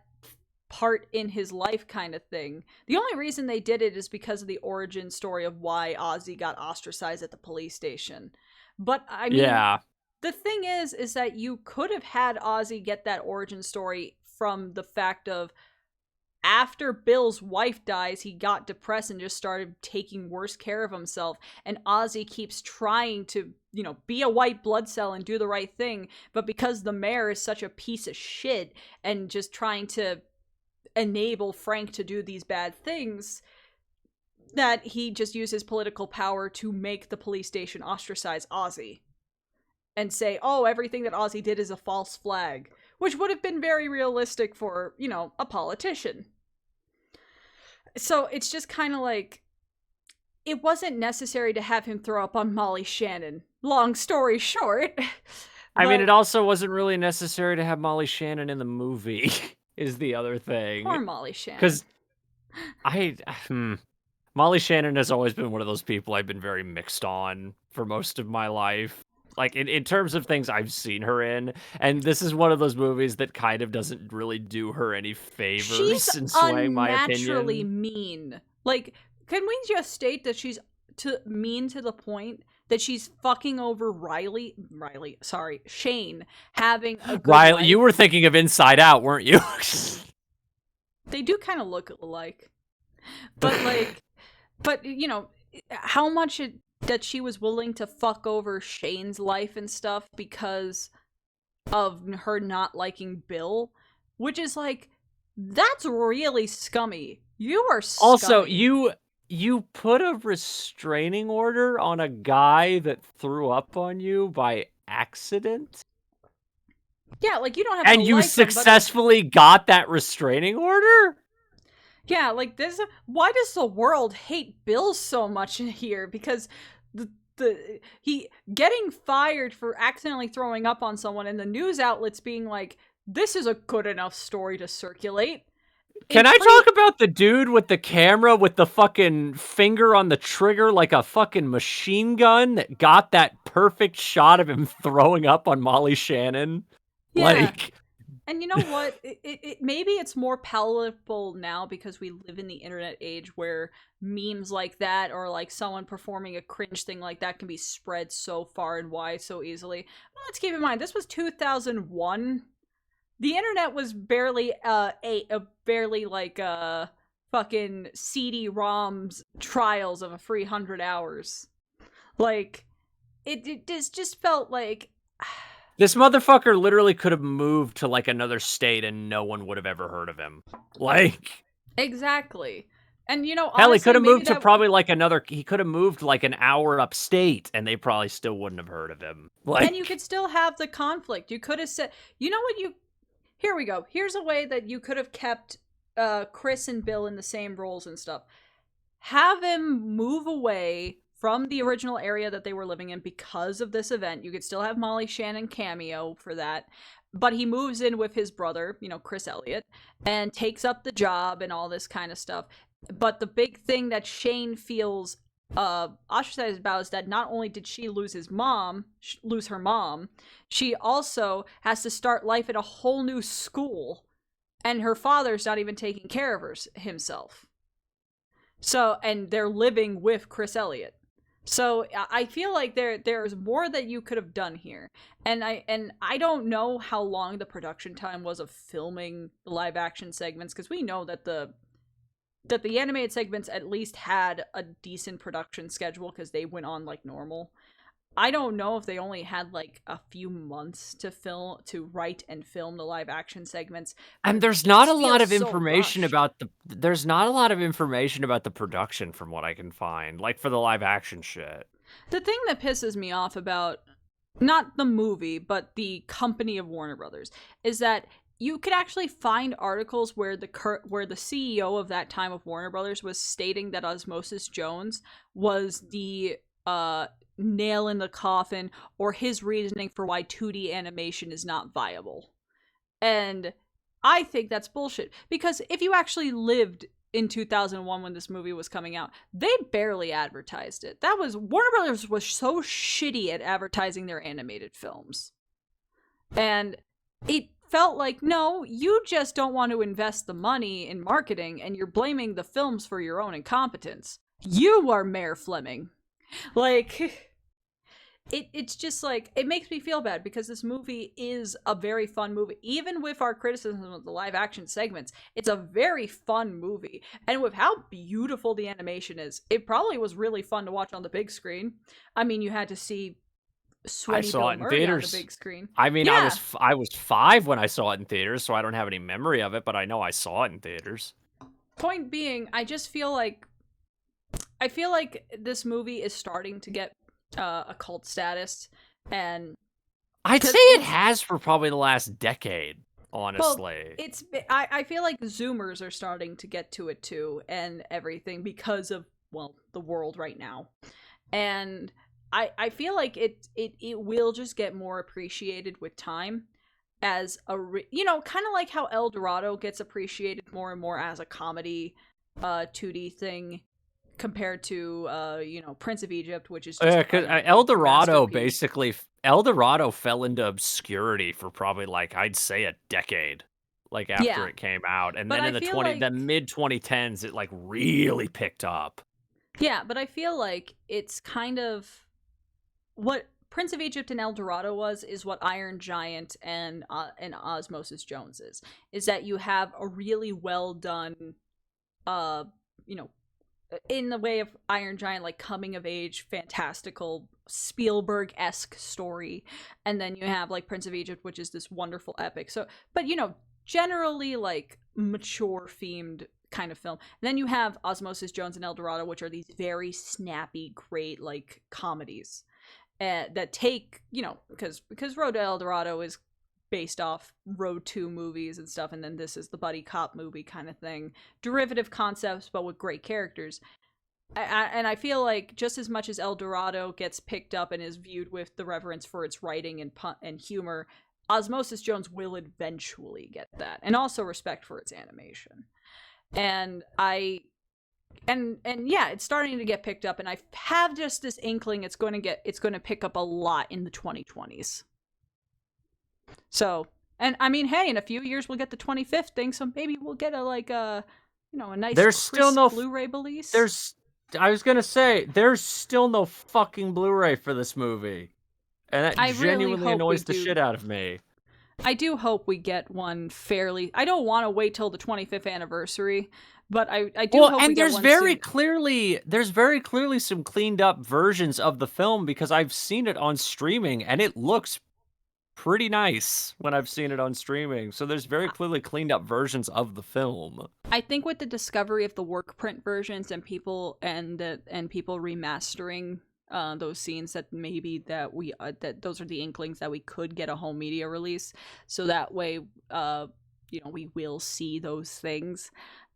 S1: part in his life kind of thing. The only reason they did it is because of the origin story of why Ozzy got ostracized at the police station. But I mean, the thing is that you could have had Ozzy get that origin story from the fact of, after Bill's wife dies, he got depressed and just started taking worse care of himself. And Ozzy keeps trying to, be a white blood cell and do the right thing. But because the mayor is such a piece of shit and just trying to enable Frank to do these bad things, that he just used his political power to make the police station ostracize Ozzy. And say, oh, everything that Ozzy did is a false flag. Which would have been very realistic for, a politician. So it's just kind of like, it wasn't necessary to have him throw up on Molly Shannon. Long story short.
S2: I mean, it also wasn't really necessary to have Molly Shannon in the movie, is the other thing.
S1: Poor Molly Shannon.
S2: Because Molly Shannon has always been one of those people I've been very mixed on for most of my life. Like, in terms of things I've seen her in, and this is one of those movies that kind of doesn't really do her any favors in swaying my opinion. She's unnaturally
S1: mean. Like, can we just state that she's mean to the point that she's fucking over Shane, having a good life?
S2: You were thinking of Inside Out, weren't you?
S1: They do kind of look alike. But, how much that she was willing to fuck over Shane's life and stuff because of her not liking Bill, which is like, that's really scummy. You are scummy.
S2: Also, you put a restraining order on a guy that threw up on you by accident?
S1: Yeah, like, you don't have
S2: and you successfully got that restraining order?
S1: Yeah, like, this. Why does the world hate Bill so much in here? Because he getting fired for accidentally throwing up on someone, and the news outlets being like, this is a good enough story to circulate.
S2: Can I talk about the dude with the camera with the fucking finger on the trigger like a fucking machine gun that got that perfect shot of him throwing up on Molly Shannon?
S1: Yeah. And you know what? Maybe it's more palatable now because we live in the internet age where memes like that, or like someone performing a cringe thing like that, can be spread so far and wide so easily. But let's keep in mind, this was 2001. The internet was barely fucking CD-ROMs trials of a free 100 hours. Like, it just felt like...
S2: This motherfucker literally could have moved to, like, another state and no one would have ever heard of him. Like...
S1: Exactly. And,
S2: hell,
S1: honestly,
S2: he could have moved to probably, like, he could have moved, like, an hour upstate and they probably still wouldn't have heard of him. Like...
S1: And you could still have the conflict. You could have said... Here we go. Here's a way that you could have kept Chris and Bill in the same roles and stuff. Have him move away from the original area that they were living in because of this event. You could still have Molly Shannon cameo for that. But he moves in with his brother, Chris Elliott, and takes up the job and all this kind of stuff. But the big thing that Shane feels ostracized about is that not only did she lose lose her mom, she also has to start life at a whole new school, and her father's not even taking care of himself. So, and they're living with Chris Elliott. So I feel like there's more that you could have done here, and I don't know how long the production time was of filming the live action segments, because we know that the animated segments at least had a decent production schedule because they went on like normal. I don't know if they only had like a few months to write and film the live action segments, but
S2: And
S1: it
S2: there's not a
S1: just
S2: lot
S1: feels
S2: of
S1: so
S2: information
S1: rushed.
S2: about there's not a lot of information about the production from what I can find, like for the live action shit.
S1: The thing that pisses me off about not the movie, but the company of Warner Brothers, is that you could actually find articles where the CEO of that time of Warner Brothers was stating that Osmosis Jones was the nail in the coffin, or his reasoning for why 2D animation is not viable. And I think that's bullshit, because if you actually lived in 2001 when this movie was coming out, they barely advertised it. That was Warner Brothers was so shitty at advertising their animated films. And it felt like, no, you just don't want to invest the money in marketing, and you're blaming the films for your own incompetence. You are Mayor Fleming. Like, it's just like, it makes me feel bad, because this movie is a very fun movie. Even with our criticism of the live action segments, it's a very fun movie. And with how beautiful the animation is, it probably was really fun to watch on the big screen. I mean, you had to see
S2: I
S1: sweaty
S2: saw
S1: Bill
S2: it in
S1: Murray on the
S2: theaters.
S1: big screen.
S2: I mean,
S1: Yeah.
S2: I was 5 when I saw it in theaters, so I don't have any memory of it, but I know I saw it in theaters.
S1: Point being, I feel like this movie is starting to get a cult status, and
S2: I'd say
S1: because
S2: it
S1: it's
S2: has for probably the last decade,
S1: well,
S2: honestly.
S1: I feel like Zoomers are starting to get to it too, and everything, because of, well, the world right now. And I feel like it will just get more appreciated with time, as kind of like how El Dorado gets appreciated more and more as a comedy 2D thing, compared to Prince of Egypt, which is just
S2: Because
S1: a masterpiece.
S2: El Dorado fell into obscurity for probably, like, I'd say a decade, like, after
S1: Yeah,
S2: it came out, and
S1: but
S2: then
S1: I
S2: in
S1: feel
S2: the
S1: like
S2: mid-2010s, it, like, really picked up.
S1: yeah, but I feel like it's kind of what Prince of Egypt and El Dorado was, is what Iron Giant and Osmosis Jones is that you have a really well done, uh you know in the way of Iron Giant, like coming of age, fantastical Spielberg-esque story, and then you have like Prince of Egypt, which is this wonderful epic. So, but generally like mature themed kind of film. And then you have Osmosis Jones and El Dorado, which are these very snappy, great like comedies that take because Road to El Dorado is based off Road 2 movies and stuff, and then this is the buddy cop movie kind of thing. Derivative concepts, but with great characters. And I feel like just as much as El Dorado gets picked up and is viewed with the reverence for its writing and humor, Osmosis Jones will eventually get that, and also respect for its animation. And yeah, it's starting to get picked up, and I have just this inkling it's going to pick up a lot in the 2020s. So, and I mean, hey, in a few years we'll get the 25th thing, so maybe we'll get a nice
S2: There's still
S1: crisp
S2: no
S1: Blu-ray release.
S2: there's I was gonna say, there's still no fucking Blu-ray for this movie, and that
S1: I really
S2: genuinely
S1: hope we
S2: annoys the
S1: do.
S2: shit out of me.
S1: I do hope we get one fairly. I don't want to wait till the 25th anniversary, but I do
S2: Well,
S1: hope we
S2: and
S1: get one soon.
S2: there's very clearly some cleaned up versions of the film, because I've seen it on streaming and it looks pretty nice when I've seen it on streaming. So there's very clearly cleaned up versions of the film.
S1: I think with the discovery of the work print versions and people remastering those scenes, that maybe that those are the inklings that we could get a home media release, so that way we will see those things.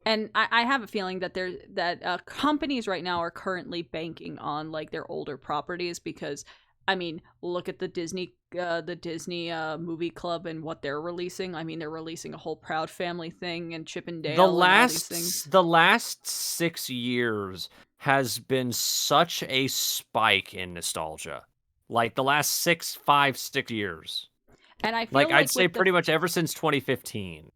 S1: And I have a feeling that companies right now are currently banking on like their older properties, because I mean, look at the Disney movie club and what they're releasing. I mean, they're releasing a whole Proud Family thing and Chip and
S2: The
S1: Dale and all these things.
S2: last 6 years has been such a spike in nostalgia. Like the last 5, 6 years.
S1: And I feel
S2: Like I'd
S1: like
S2: say
S1: with the
S2: pretty much ever since 2015.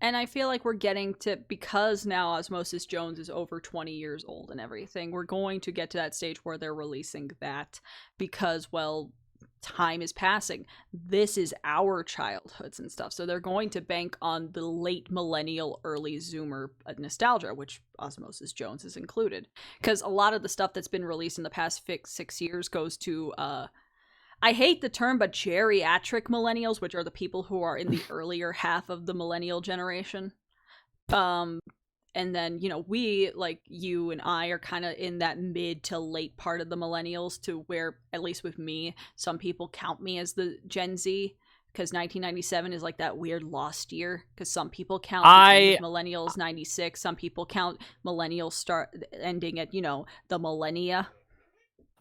S1: And I feel like we're getting to, because now Osmosis Jones is over 20 years old and everything, we're going to get to that stage where they're releasing that because, well, time is passing. This is our childhoods and stuff. So they're going to bank on the late millennial, early Zoomer nostalgia, which Osmosis Jones is included. Because a lot of the stuff that's been released in the past 6 years goes to, I hate the term, but geriatric millennials, which are the people who are in the earlier half of the millennial generation. And then, we, like you and I, are kind of in that mid to late part of the millennials, to where, at least with me, some people count me as the Gen Z, because 1997 is like that weird lost year, because some people count millennials 96, some people count millennials start ending at, the millennia.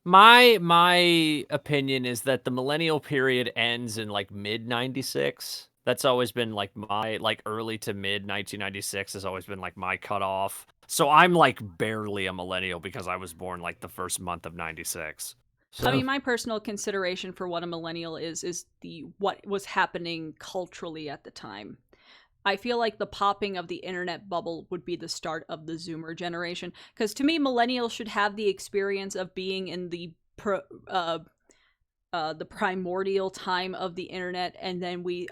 S2: My opinion is that the millennial period ends in like mid 96. That's always been like my early to mid 1996 has always been like my cutoff. So I'm like barely a millennial because I was born like the first month of 96. So.
S1: I mean, my personal consideration for what a millennial is what was happening culturally at the time. I feel like the popping of the internet bubble would be the start of the Zoomer generation. Because to me, millennials should have the experience of being in the primordial time of the internet, and then we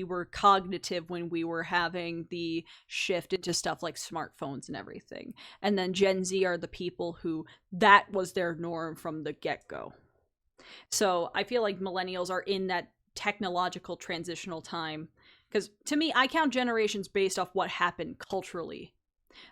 S1: were cognitive when we were having the shift into stuff like smartphones and everything. And then Gen Z are the people who that was their norm from the get-go. So I feel like millennials are in that technological transitional time. Because to me, I count generations based off what happened culturally.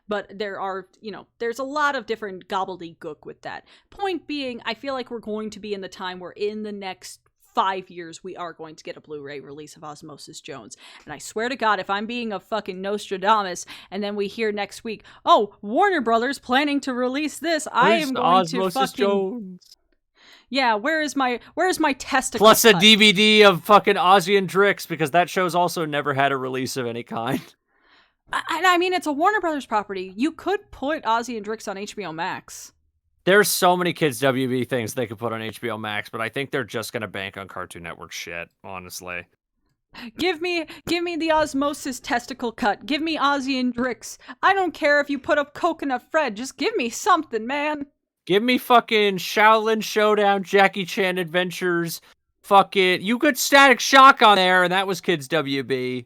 S1: But there's a lot of different gobbledygook with that. Point being, I feel like we're going to be in the time where in the next 5 years, we are going to get a Blu-ray release of Osmosis Jones. And I swear to God, if I'm being a fucking Nostradamus, and then we hear next week, oh, Warner Brothers planning to release this, I am going to fucking... Jones. Yeah, where is my testicle
S2: Plus
S1: cut?
S2: a DVD of fucking Ozzy and Drix, because that show's also never had a release of any kind.
S1: I mean, it's a Warner Brothers property. You could put Ozzy and Drix on HBO Max.
S2: There's so many Kids WB things they could put on HBO Max, but I think they're just gonna bank on Cartoon Network shit, honestly.
S1: Give me the Osmosis testicle cut. Give me Ozzy and Drix. I don't care if you put up Coconut Fred. Just give me something, man.
S2: Give me fucking Shaolin Showdown, Jackie Chan Adventures, fucking... You could Static Shock on there, and that was Kids WB.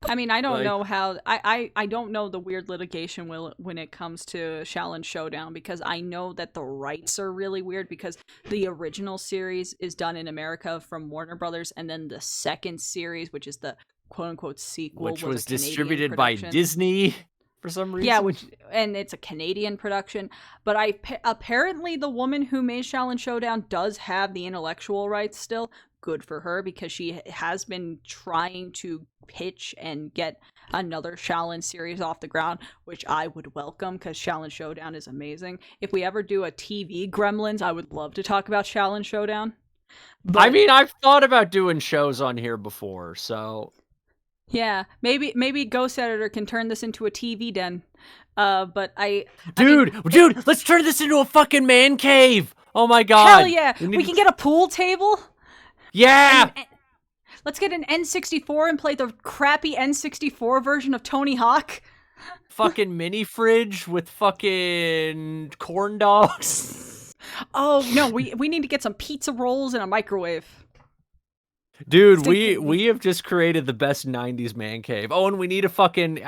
S1: I mean, I don't know how... I don't know the weird litigation when it comes to Shaolin Showdown, because I know that the rights are really weird, because the original series is done in America from Warner Brothers, and then the second series, which is the quote-unquote sequel,
S2: which was distributed
S1: production.
S2: by Disney... for some reason.
S1: Yeah, and it's a Canadian production. But apparently the woman who made Shaolin Showdown does have the intellectual rights still. Good for her, because she has been trying to pitch and get another Shaolin series off the ground, which I would welcome, because Shaolin Showdown is amazing. If we ever do a TV Gremlins, I would love to talk about Shaolin Showdown. But,
S2: I mean, I've thought about doing shows on here before, so...
S1: Yeah, maybe Ghost Editor can turn this into a TV den. But
S2: Dude, let's turn this into a fucking man cave! Oh my god!
S1: Hell yeah! We can get a pool table?
S2: Yeah!
S1: Let's get an N64 and play the crappy N64 version of Tony Hawk.
S2: Fucking mini fridge with fucking corn dogs.
S1: Oh, no, we need to get some pizza rolls and a microwave.
S2: Dude, we have just created the best 90s man cave. Oh, and we need a fucking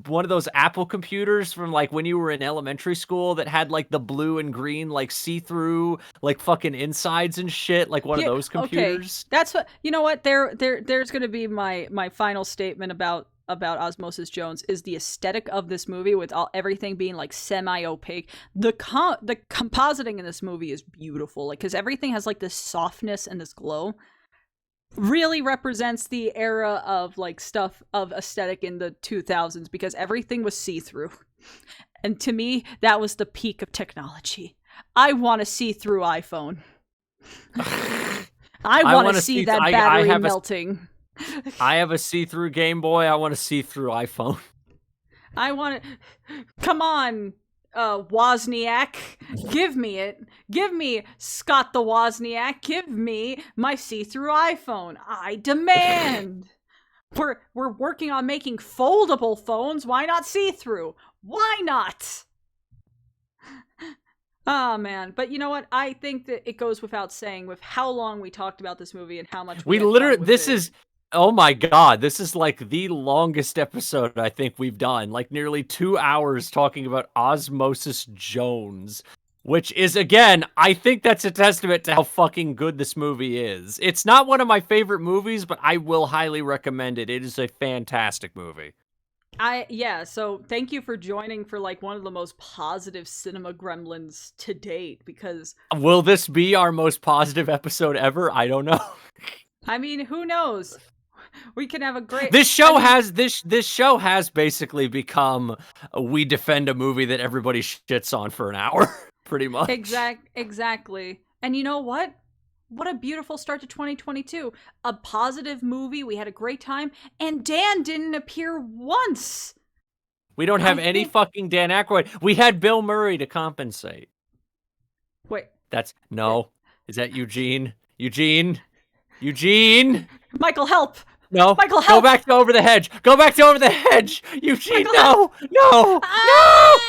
S2: one of those Apple computers from like when you were in elementary school that had like the blue and green like see-through like fucking insides and shit, like one of those computers.
S1: Okay. That's what, you know what, there's going to be my final statement about Osmosis Jones is the aesthetic of this movie, with everything being like semi-opaque. The compositing in this movie is beautiful, like, because everything has like this softness and this glow. Really represents the era of like stuff of aesthetic in the 2000s, because everything was see-through. And to me, that was the peak of technology. I want a see-through iPhone. I want to see that battery melting.
S2: I have a see-through Game Boy. I want a see-through iPhone.
S1: I want to... Come on. Wozniak. Give me it. Give me Scott the Wozniak. Give me my see-through iPhone. I demand. We're working on making foldable phones. Why not see-through? Why not? Oh, man. But you know what? I think that it goes without saying with how long we talked about this movie and how much we
S2: literally, this
S1: it.
S2: is, oh my God, this is like the longest episode I think we've done. Like nearly 2 hours talking about Osmosis Jones. Which is, again, I think that's a testament to how fucking good this movie is. It's not one of my favorite movies, but I will highly recommend it. It is a fantastic movie.
S1: So thank you for joining for like one of the most positive Cinema Gremlins to date, because
S2: will this be our most positive episode ever? I don't know.
S1: I mean, who knows? We can have a great
S2: This show has basically become we defend a movie that everybody shits on for an hour, pretty much.
S1: Exactly. And you know what? What a beautiful start to 2022. A positive movie. We had a great time. And Dan didn't appear once.
S2: We don't have any fucking Dan Aykroyd. We had Bill Murray to compensate.
S1: Wait.
S2: Is that Eugene? Eugene?
S1: Michael, help!
S2: No.
S1: Michael, help!
S2: Go back to Over the Hedge. Eugene,
S1: Michael,
S2: no! No!
S1: Ah!